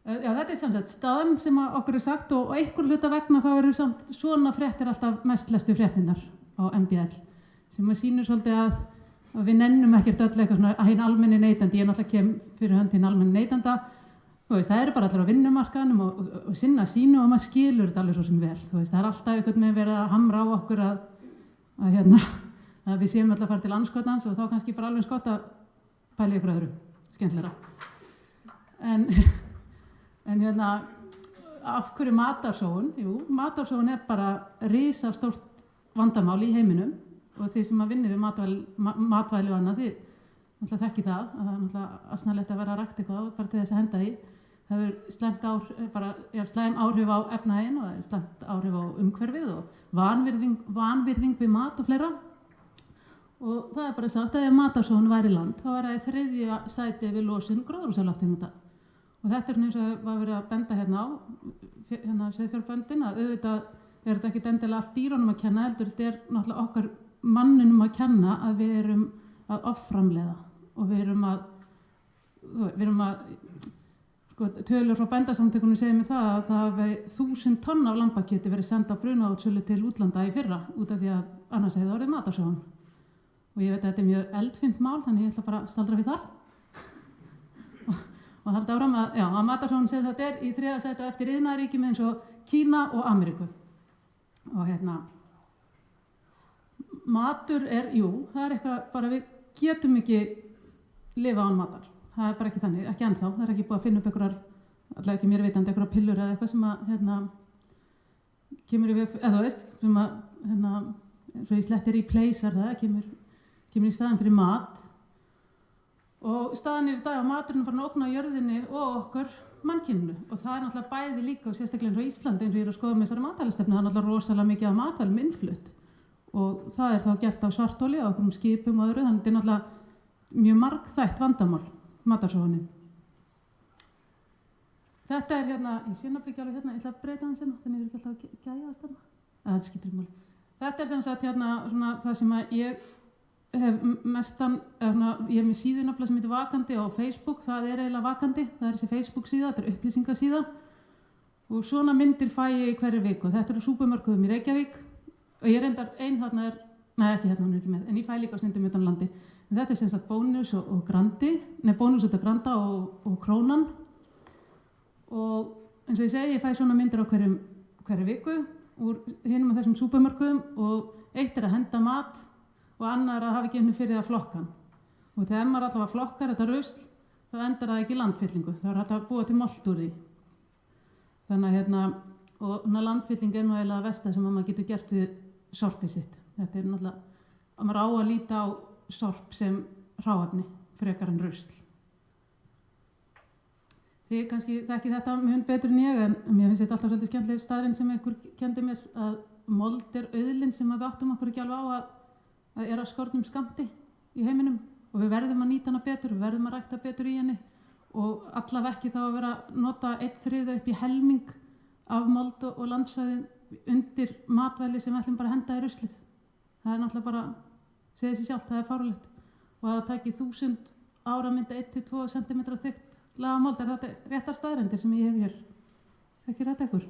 Já, þetta er sem sagt staðan sem okkur er sagt og einhver hluta vegna þá eru samt svona fréttir alltaf mest lestu fréttinnar á MBL sem að sýnir svolítið að við nennum ekkert öll eitthvað svona að hinn almenni neytandi, ég náttúrulega kem fyrir hönd hinn almenni neytanda, það eru bara allir á vinnumarkaðnum og sinna sínu og maður skilur þetta alveg svo sem vel, það er alltaf einhvern veginn verið að hamra á okkur að við séum alltaf að fara til andskotans og þá kannski bara alveg skott að pæla ykkur öðru, skemmtilegra. En af hverju matarsóun? Jú, matarsóun er bara risastórt vandamál í heiminum og þið sem að vinni við matvæli og annað, þið náttúrulega þekki það, að það er náttúrulega asnalegt að vera að rækta eitthvað bara til þess að henda því. Það hefur slæm áhrif á efnahaginn og það er slæmt áhrif á umhverfið og vanvirðing við mat og fleira. Og það er bara sagt að ef matarsóun væri land, þá væri það 3. sæti við losun gróðurhúsalofttegunda. Og þetta er svona eins og var verið að benda hérna á, sauðfjárböndin, að auðvitað er þetta ekki endilega allt dýrunum að kenna, heldur þetta er náttúrulega okkar manninum að kenna að við erum að offramleiða og við erum að tölur frá bændasamtökunum segir mér það að það hafi 1000 tonn af lambakjöti verið senda brunaútsölu til útlanda í fyrra út af því að annars hefði það orðið matarsóun. Og ég veit að þetta er mjög eldfimt mál, þannig ég ætla bara að staldra við þar. Og halda áfram að matarsóun sem þetta er í 3. sæti eftir iðnaðarríkjum eins og Kína og Ameríku. Og matur er, það er eitthvað bara við getum ekki lifa án matar. Það er bara ekki þannig, ekki ennþá, það er ekki búið að finna upp einhverjar, allavega ekki mér vitandi, einhverjar pillur eða eitthvað sem að kemur í við, eða þú veist, sem að svo í sletti replacer það, kemur í staðin fyrir mat og staðan er í dag að maturinn farin að ógna á jörðinni og okkur mannkyninu og það er náttúrulega bæði líka og sérstaklega eins og Íslandi eins og ég er að skoða með þessari matvælastefnu, það er náttúrulega rosalega mikið af matvælum innflutt og það er þá gert á svartolíu á okkur skipum og öðru, þannig þetta er náttúrulega mjög margþætt vandamál, matarsóunin. Þetta er í Sýnabryggju alveg ég ætla að breyta hans þannig ég er ekki alltaf að gæjast þarna. Það skiptir máli. Þetta er sem sagt svona það sem að ég hef mestan, ég hef með síðu nafnilega sem heitir Vakandi á Facebook, það er eiginlega Vakandi, það er þessi Facebook síða, þetta er upplýsingasíða og svona myndir fæ ég í hverju viku. Þetta eru súpermörkuðum í Reykjavík og ég reyndar þarna ekki hérna, hún er ekki með, en ég fæ líka stundum utan landi. En þetta er sem sagt Bónus og Grandi, Bónus út af Granda og Krónan og eins og ég segi, ég fæ svona myndir á hverju viku úr hinum af þessum súpermörkuðum og eitt er að henda mat og annar að hafa ekki henni fyrir það flokkan. Og þegar maður allavega flokkar þetta rusl, þá endar það ekki í landfyllingu. Það er alltaf að búa til mold úr því. Þannig að og landfylling er nú eiginlega versta sem maður getur gert við sorpið sitt. Þetta er náttúrulega, að maður á að líta á sorp sem hráefni, frekar en rusl. Þið kannski þekki þetta mun betur en ég, en mér finnst þetta alltaf svolítið skemmtileg staðreynd sem einhver kenndi mér að mold er auðlind sem við áttum okkur ekki alveg á að er að skornum skammti í heiminum og við verðum að nýta hana betur, við verðum að rækta betur í henni og allavega ekki þá að vera að nota 1/3 upp í helming af mold og landsvæði undir matvæli sem við ætlum bara að henda í ruslið. Það er náttúrulega bara, segir sér sjálft, það er fáránlegt og að það taki 1000 ára mynda 1-2 cm þykkt lagamold, er þetta réttar staðrendir sem ég hef hér? Ekki rétt ekkur?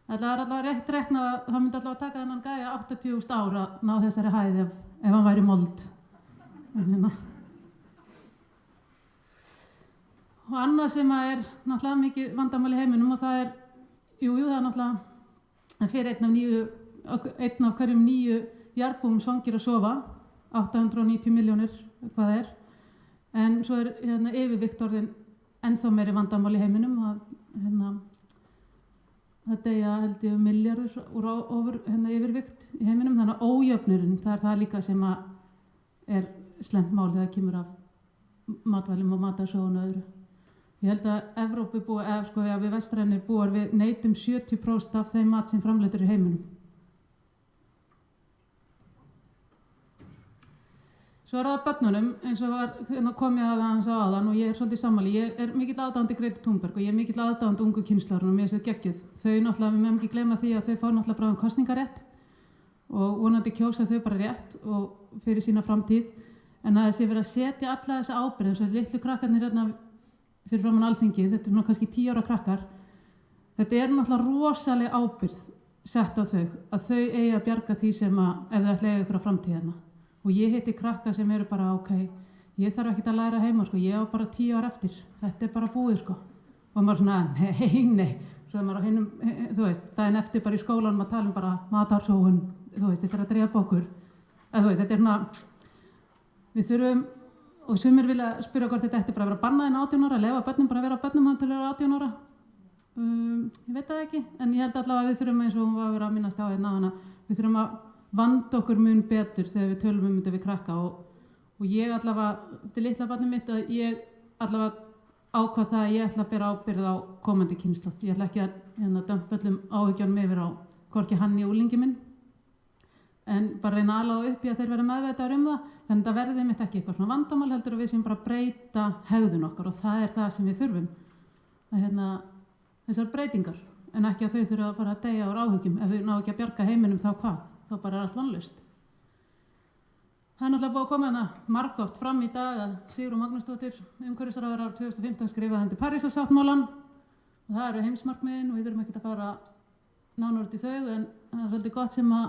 Það er allavega rétt reknað að það myndi allavega taka þennan gæja 80.000 ára að ná þessari hæð ef hann væri mold. Og annað sem er náttúrulega mikið vandamál í heiminum og það er, það er náttúrulega fyrir einn af hverjum 9 jarðbúum svangir að sofa, 890 milljónir, hvað það er. En svo yfirvikt orðin ennþá meiri vandamál í heiminum að það deyja held ég milljarður úr yfirvikt í heiminum, þannig að ójöfnurinn, það er það líka sem er slæmt mál þegar það kemur af matvælum og matarsóun og öðru. Ég held að Evrópu við vestrænir búar við neytum 70% af þeim mat sem framleiddur í heiminum. Svo er það börnunum, eins og var komið að hans á aðan og ég er svolítið sammála. Ég er mikill aðdáandi Gretu Thunberg og ég er mikill aðdáandi ungu kynslóðarinnar og mér finnst þau geggjuð. Þau náttúrulega, við megum ekki gleyma því að þau fá náttúrulega bráðum kosningarétt og vonandi kjósa þau bara rétt og fyrir sína framtíð. En að þessi verið að setja alla þessa ábyrgð, eins og litlu krakkarnir fyrir framan Alþingi, þetta er nú kannski 10 ára krakkar. Þetta er náttúrulega rosaleg ábyrgð sett á þau, að þau eigi að bjarga því sem ef þau ætla að eiga ykkur á framtíðina. Og ég hitti krakka sem eru bara ég þarf ekkert að læra heima, ég á bara 10 ár eftir, þetta er bara búið Og maður svona, nei, svo er maður á hinum, daginn eftir bara í skólanum að tala bara matarsóun, þetta er að drepa okkur. Þetta er svona, við þurfum, og sumir vilja spyrja hvort þetta ætti bara að vera bannað en 18 ára, lefa börnum bara að vera börnum til að vera 18 ára. Ég veit það ekki, en ég held allavega að við þurfum eins og hún var að vera að minnast á við þurfum að vanda okkur mun betur þegar við tölum þetta við krakka og ég allavega, þetta er litla barnið mitt að ég allavega ákvað það að ég ætla að bera ábyrgð á komandi kynslóð. Ég ætla ekki að dömpa öllum áhyggjunum yfir á hvorki hann í úlingi minn, en bara reyna að ala upp í að þeir vera meðvitaðir það, þannig að það verði mitt ekki eitthvað svona vandamál heldur og við sem bara breyta hegðun okkar og það er það sem við þurfum. Þessar breytingar, en ekki að þau þurfa að fara að deyja úr áhyggjum. Ef þau ná ekki að bjarga heiminum þá hvað? Þá bara er allt vonlaust. Það er náttúrulega búið að koma margoft fram í dag að Sigrún Magnúsdóttir, umhverfisráðherra árið 2015, skrifaði undir Parísarsáttmálann og það eru heimsmarkmiðin og við þurfum ekki að fara nánar út í þau, en það er svolítið gott sem að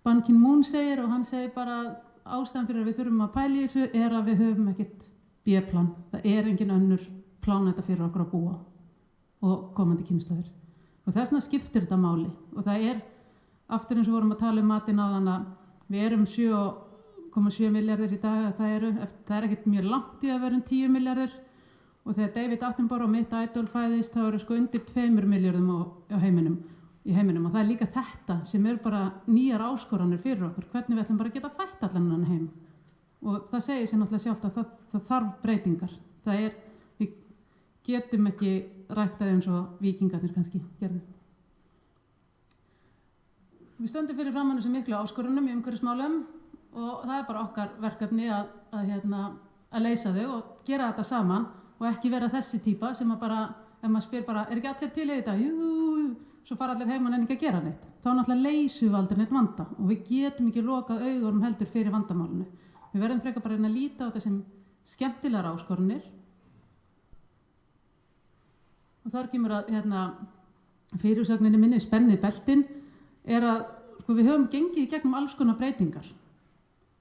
Ban Ki-moon segir og hann segir bara að ástæðan fyrir að við þurfum að pæla í þessu er að við höfum ekkert B-plan. Það er engin önnur pláneta fyrir okkur að búa og komandi kynslóðir. Og þess vegna skiptir þetta máli og það er aftur eins og vorum að tala matinn á þann að við erum 7,7 milljarðir í dag eða hvað eru, það er ekkert mjög langt í að vera 10 milljarðir og þegar David Attenborough og mitt idol fæðist þá eru undir 2 milljörðum í heiminum og það er líka þetta sem er bara nýjar áskoranir fyrir okkur, hvernig við ætlum bara að geta fætt allan hann heim og það segir sér náttúrulega sjálft að það þarf breytingar, við getum ekki ræktað eins og víkingarnir kannski gerðu. Við stöndum fyrir framan þessu miklu áskorunum í umhverfismálum og það er bara okkar verkefni að leysa þau og gera þetta saman og ekki vera þessi típa sem að bara, ef maður spyr bara, er ekki allir til í þetta? Jú, svo fara allir heim og nenni ekki að gera neitt. Þá náttúrulega leysum við aldrei neitt vanda og við getum ekki lokað augunum heldur fyrir vandamálinu. Við verðum frekar bara að reyna að líta á þetta sem skemmtilegar áskorunir og þar kemur að fyrirsögninni minni spennið beltin er að við höfum gengið í gegnum alls konar breytingar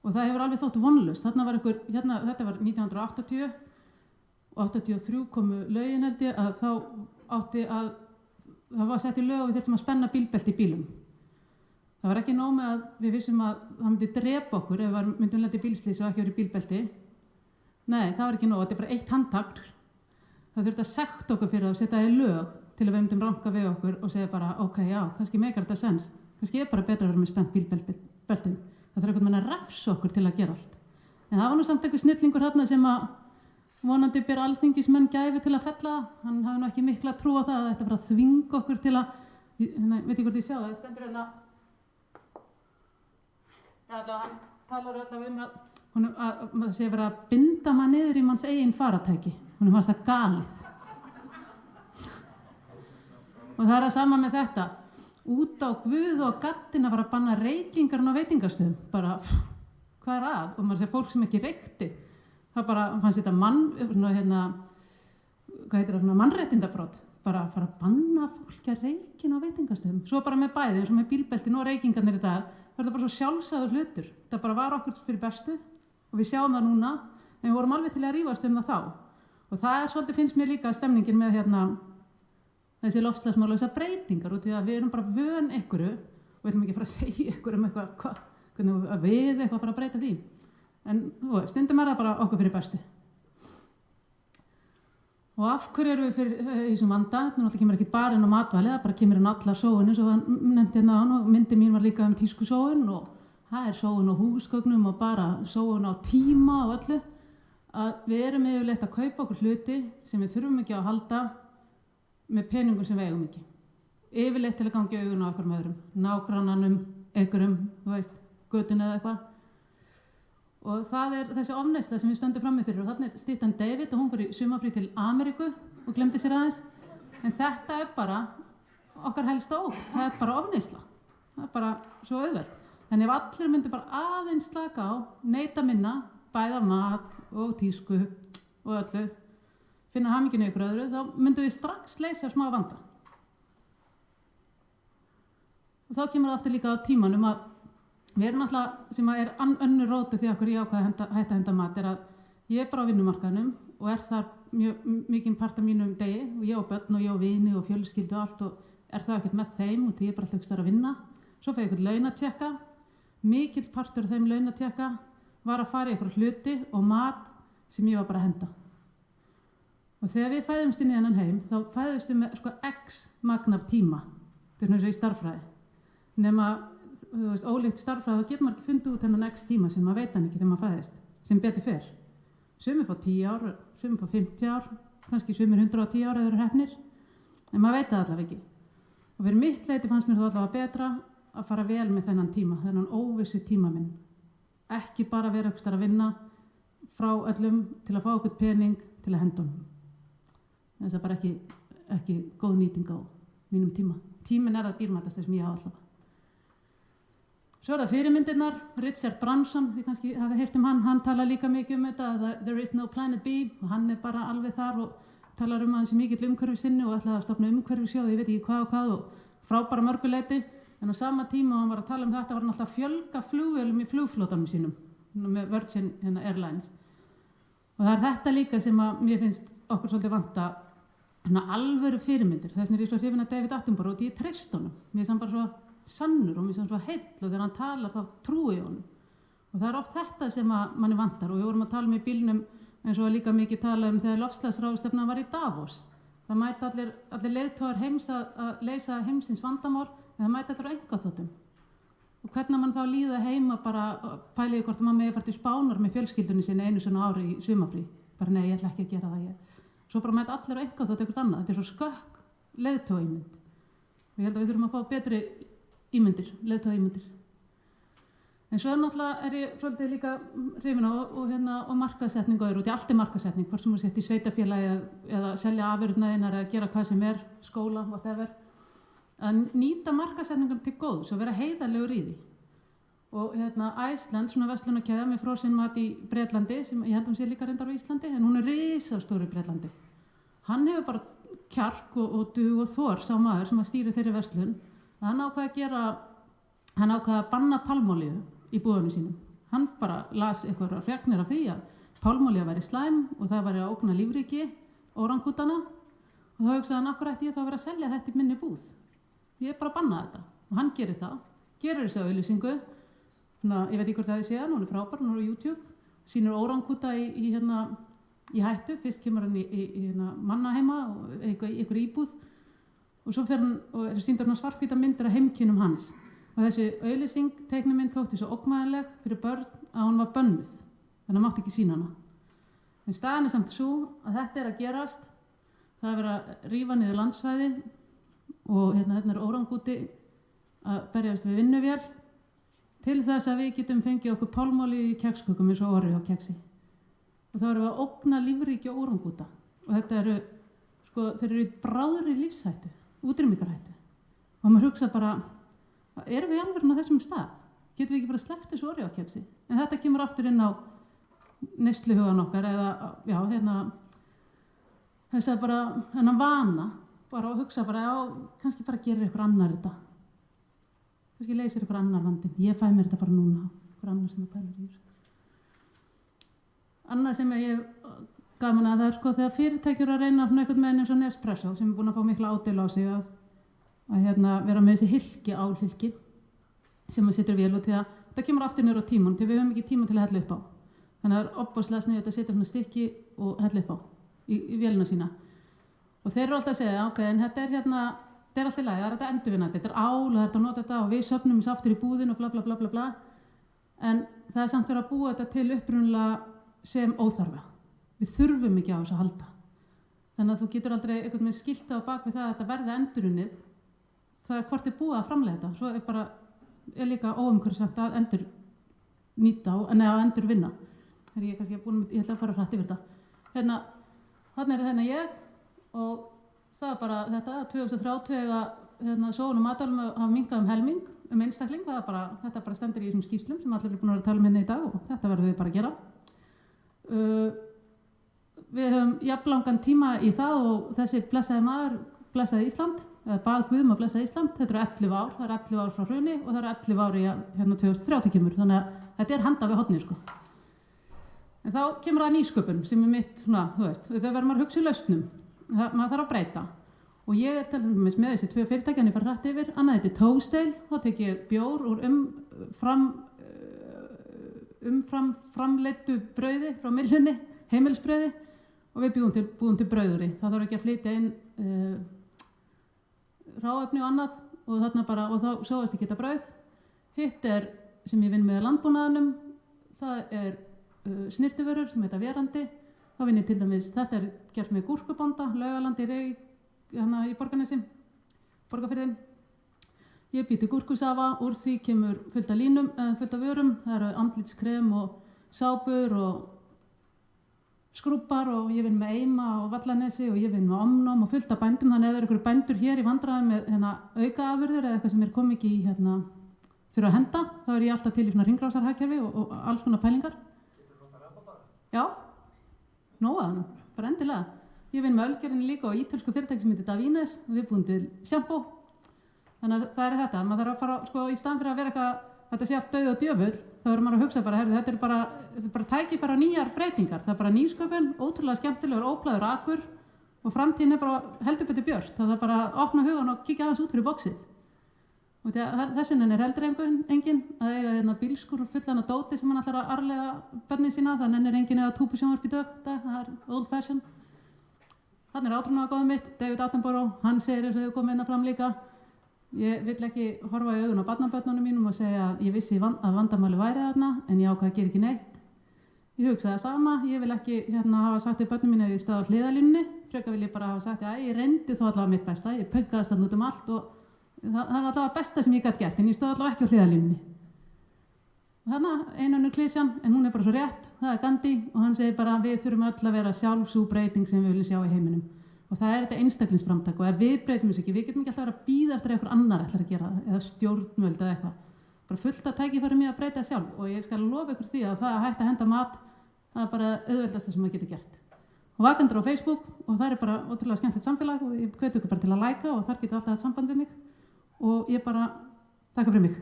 og það hefur alveg þótt vonlaust. Þetta var 1980 og 83 komu lögin held ég að það var sett í lög og við þurftum að spenna bílbelti í bílum. Það var ekki nóg með að við vissum að það myndi drepa okkur ef við myndum lenda í bílslys og ekki verið í bílbelti. Nei, það var ekki nóg, þetta er bara eitt handtak. Það þurfti að sekta okkur fyrir að setja í lög til að við myndum ranka við okkur og segja bara, já, kannski meikar þetta sens. Kannski er bara betra að vera með spennt bílbeltin. Það þarf einhvern veginn að refsa okkur til að gera allt. En það var nú samt einhver snillingur þarna sem að vonandi ber alþingismenn gæfi til að fella. Hann hafði nú ekki mikla trú á það að þetta var að þvinga okkur til að, veit ég hvort ég sjá það, stendur hérna. Hann talar allavega að það sé verið að binda maður niður í manns eigin faratæki. Honum fannst það galið. Og það er að sama með þetta. Út á Guð og gattin að fara að banna reykingar á veitingastöðum. Bara, hvað er að? Og maður sé fólk sem ekki reykti. Það bara, fannst þetta mannréttindabrót. Bara að fara að banna fólki að reykin á veitingastöðum. Svo bara með bæði, eins og með bílbeltin og reykingarnir í dag. Það er bara svo sjálfsagður hlutur. Það bara var okkur fyrir bestu og við sjáum það núna. En við vorum alveg til að rífast það þá. Og það er svolítið, finnst mér líka stemningin með þessi loftslagsmál og þessar breytingar út í að við erum bara vön einhverju og við ætlum ekki að fara að segja einhverjum eitthvað hvernig við eitthvað fara að breyta því. En stundum það bara okkur fyrir bestu. Og af hverju erum við fyrir þessum vanda? Það náttúrulega kemur ekki bara inn á matvæli, það bara kemur inn á alla sóun, eins og hann nefndi hérna áðan, og myndi mín var líka tískusóun og það sóun á húsgögnum og bara sóun á tíma og öllu. Að við erum yfirleitt að kaupa okkur hluti sem við þurfum ekki að halda með peningum sem við eigum ekki. Yfirleitt til að ganga í augun á okkur með öðrum, nágrannanum, einhverjum, götun eða eitthvað. Og það þessi ofneysla sem við stöndum frammi fyrir, og þarna styttan David og hún fór í sumarfrí til Ameríku og glemdi sér aðeins. En þetta bara okkar helsta ógn, það bara ofneysla. Það bara svo auðvelt. En ef allir myndu bara aðeins slaka á, neyta minna, bæða mat og tísku og öllu, finna hamingjunu ykkur öðru, þá myndum við strax leysa smá vanda. Og þá kemur það aftur líka á tímanum að við erum náttúrulega, sem önnur róti því að ég ákvaði að hætta að henda mat, að ég bara á vinnumarkaðnum og þar mjög mikinn part af mínum degi og ég á börn og ég á vini og fjölskyldu og allt og það ekkert með þeim og því ég bara alltaf ekki að vinna. Svo fæ ég eitthvað launatjekka, mikill partur af þeim launatjekka var að fara í eitthvað hluti og mat sem ég var bara að henda. Og þegar við fæðumst inn í þennan heim, þá fæðumst við með x magn af tíma, þetta eins og í starffræði. Nema ólíkt starffræði, þá getur maður ekki fundið út þennan x tíma sem maður veit hann ekki þegar maður fæðist, sem betur fer. Sumir fá 10 ár, sumir fá 50 ár, kannski sumir 110 ár eða eru heppnir, en maður veit það allavega ekki. Og fyrir mitt leyti fannst mér það allavega betra að fara vel með þennan tíma, þennan óvissu tíma minn. Ekki bara vera einhvers staðar að vinna frá öllum til að fá okkur pening til að henda honum. Þess að bara ekki góð nýting á mínum tíma. Tíminn það dýrmætasta sem ég hafa allavega. Svo það fyrirmyndirnar, Richard Branson, þið kannski hafið heyrt hann talar líka mikið þetta, að there is no planet B, og hann bara alveg þar og talar hann sem mikill umhverfissinni og ætlaði að stofna umhverfissjóð, ég veit ekki hvað og frábæra mörguleiti, en á sama tíma hann var að tala þetta, var hann alltaf að fjölga flugvélum í flugflotanum sínum, með Virgin Airlines. Og það þetta líka sem að mér finnst okkur svolítið vanta, alvöru fyrirmyndir, þess vegna ég svo hrifin að David Attenborough og ég treyst honum, mér finnst hann bara svo sannur og mér sem svo heill og þegar hann talar þá trúi ég honum. Og það oft þetta sem að manni vantar og við vorum að tala í bílnum eins og líka mikið tala þegar loftslagsráðstefnan var í Davos. Það mæta allir leiðtogar heims að leysa heimsins vandamál en það mæta allir á einkaþotum. Og hvernig mann þá líða heima bara pæliði hvort maður megi fara til Spánar með fjölskyldunni sinni einu svona ári í sumarfrí. Bara nei, ég ætla ekki að gera það. Svo bara mæta allir á einkaþot eitthvað annað. Þetta er svo skökk leiðtogaímynd. Og ég held að við þurfum að fá betri leiðtogaímyndir. En svo náttúrulega ég svolítið líka hrifin og markaðssetningu og allt markaðssetning, hvort sem þú sett í sveitarfélagi eða selja afurðirnar þínar eða gera hvað sem skóla, whatever. Að nýta markaðssetningar til góðs og vera heiðarlegur í því. Og Iceland, svona verslunarkeðja með frosin mat í Bretlandi, sem ég held sé líka reyndar á Íslandi, en hún risastór í Bretlandi. Hann hefur bara kjark og dug og þor sá maður sem að stýri þeirri verslun. Hann ákvað að banna palmolíu í búðunum sínum. Hann bara las eitthvað fregnir af því að palmolía væri slæm og það væri að ógna lífríki órangútana og þá hugsaði hann, af hverju ætti ég þá að vera að selja þetta í minni búð? Ég er bara að banna þetta. Og hann gerir það, gerir þessu auglýsingu, ég veit ekki hvort það séð hann, hún frábær, hún á YouTube, sýnir órangúta í hættu, fyrst kemur hann í mannaheima og einhver íbúð og svo fer hann og sýndar hann svarthvíta myndir af heimkynnum hans. Og þessi auglýsing, teiknimynd þótti svo ógnvænleg fyrir börn að hún var bönnuð, þannig að mátti ekki sýna hana. En staðan samt svo að þetta að gerast, það verið að rífa niður landsvæði og hérna órangúti að berjast við vinnuvél til þess að við getum fengið okkur pálmolíu í kekskökum eins og Oreo keksi. Og þá erum við að ógna lífríki og órangúta. Og þetta þeir eru í bráðri lífshættu, útrýmingarhættu. Og maður hugsa bara, erum við alveg á þessum stað? Getum við ekki bara sleppt þessu Oreo-keksi? En þetta kemur aftur inn á neysluhugan okkar eða, þess að bara, þennan vana, bara að hugsa bara, kannski bara gerir ykkur annar þetta. Kannski leysir ykkur annar vandinn. Ég fæ mér þetta bara núna, ykkur annar sem að pæla í þessu. Annað sem ég gaman að það þegar fyrirtækjur að reyna einhvern veginn eins og Nespresso sem búin að fá mikla ádeilu á sig að vera með þessi álhylki sem maður setur vel út því að þetta kemur aftur niður á tíman til við höfum ekki tíma til að hella upp á. Þannig að það er opaslega sniðið að setja svona stykki og hella upp á í vélina sína. Og þeir eru alltaf að segja, ok, en þetta er allt í lagi, það er þetta endurvinnandi, þetta er ál og það er þetta að nota þetta og við söfnum þessu aftur í búðin og bla bla bla bla bla. En það er samt verið að búa þetta til upprunalega sem óþarfa. Við þurfum ekki á þessu að halda. Þannig að þú getur aldrei einhvern veginn skilta á bak við það að þetta verði endurunnið. Það er hvort er búið að framleiða þetta. Svo er líka óumhverfisvænt að endurnýta en að endurvinna. Það er ég kannski búin, ég ætla að fara hratt yfir þetta. Þarna er þetta ég og það er bara þetta 2030 sóun og matvælum hafa minnkað helming einstakling. Þetta bara stendur í þessum skýrslum sem allir eru búin að tala hérna í dag og þetta verðum við bara að gera. Við höfum jafnlangan tíma í það og þessi blessaði maður blessaði Ísland, eða bað Guð að blessa Ísland. Þetta eru 11 ár, það eru 11 ár frá hruni og það eru 11 ár í 2030 kemur, þannig að þetta er handa við hornið sko. En þá kemur það nýsköpun sem er mitt, þú veist, það verður maður að hugsa í lausnum, maður þarf að breyta. Og ég er til dæmis með þessi 2 fyrirtæki, ég fara hratt yfir, annað heitir Toastale, þá tek ég bjór úr framleiddu brauði frá millunni, heimilisbrauði og við búum til brauðúri. Það þarf ekki að flytja inn hráefni og annað og þarna bara, og þá sjóðast ekki þetta brauð. Hitt er sem ég vinn með landbúnaðinum, það er snyrtivörur sem heita Verandi. Þá vinn ég til dæmis, þetta er gert með gúrkubonda, Laugalandi í Borgarnesi, Borgarfirði. Ég bý til gúrkusafa, úr því kemur fullt af línum, fullt af vörum. Það eru andlitskrem og sápur og skrúbbar og ég vinn með Eima og Vallanesi og ég vinn með Omnum og fullt af bændum. Þannig að ef það eru einhverju bændur hér í vandræðum með aukaafurðir eða eitthvað sem er komið ekki í þurfa að henda, þá er ég alltaf til í svona hringrásarhagkerfi og alls konar pælingar. Getur þú notað rabarbara? Já, nóðan, bara endilega. Ég vinn með ölgerðinni líka og ítölsku fyrirtæki sem heitir Davines og við búum til sjampó. Þannig að það er þetta, maður þarf að fara, sko, í staðan fyrir að vera eitthvað, þetta sé allt dauð og djöfull, þá verður maður að hugsa bara, þetta er bara tækifæri á nýjar breytingar. Það er bara nýsköpun, ótrúlega skemmtilegur, óblæður akur og framtíðin er bara heldur betur björt. Það er bara að opna hugan og kíkja aðeins út fyrir boxið. Og þess vegna er heldur enginn að eiga bílskúr fullan af dóti sem hann ætlar að arfleiða börnin sína, þannig er enginn að túpusjónvarp í dag, það er old fashion. Þannig er átrúnaðargóðið mitt, David Attenborough, hann segir þess að þau komið fram líka. Ég vill ekki horfa í augun á barnabörnunum mínum og segja að ég vissi að vandamáli væri þarna, en ég ákvað að gera ekki neitt. Ég hugsaði það sama, ég vil ekki hafa sagt við börnum mínu að ég staði á hliðarlínunni, frekar vil ég bara hafa sagt að ég reyndi þó allavega mitt besta, ég pönkaðist þarna út um allt og það er allavega besta sem ég gæti gert, en ég stóð allavega ekki á hliðarlínunni. Þarna einönnur klisjan, en hún er bara svo rétt, það er Gandhi og hann segir bara við þurfum öll að vera sjálf sú breyting sem við viljum sjá í heiminum. Og það er þetta einstaklingsframtak og ef við breytum þessu ekki, við getum ekki alltaf verið að bíða eftir einhver annar ætlar að gera það, eða stjórnvöld eða eitthvað. Bara fullt að tækifæri mig að breyta sjálf og ég skal lofa ykkur því að það að hætta að henda mat, það er bara auðveldasta sem maður getur gert. Og Vakendur á Facebook og það er bara ótrúlega skemmtilegt samfélag og ég hvet ykkur bara til að læka og þar getur alltaf haft samband við mig og ég bara þakka fyrir mig.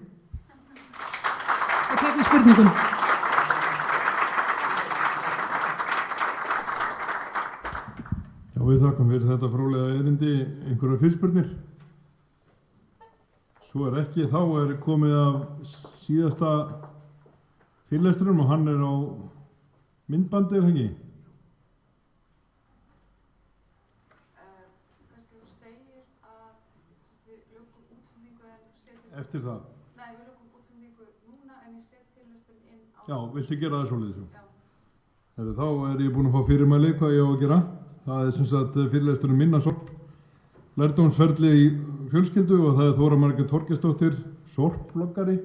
Og tekið spurningum. Já, við þakkum fyrir þetta fróðlega erindi, einhverjar fyrirspurnir. Svo er ekki, þá er komið af síðasta fyrirlesturum og hann er á myndbandi, er það ekki? Kannski þú segir að við lögum útsendingu en setjum... Eftir það? Nei, við lögum útsendingu núna en ég set fyrirlesturinn inn á... Já, viltu gera það svoleiðis? Já. Þá er ég búinn að fá fyrirmæli hvað ég á að gera. Það er sem sagt fyrirlesturinn minna sorp, lærdómsferli í fjölskyldu og það er Þóra Margrét Þorgeirsdóttir, sorpbloggari,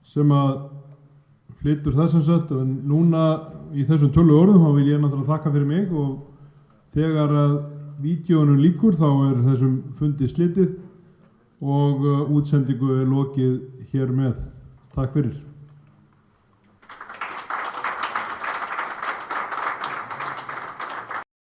sem að flytur það sem sagt. Og núna í þessum 12 orðum þá vil ég náttúrulega þakka fyrir mig og þegar að vídeónu líkur þá er þessum fundi slitið og útsendingu er lokið hér með. Takk fyrir.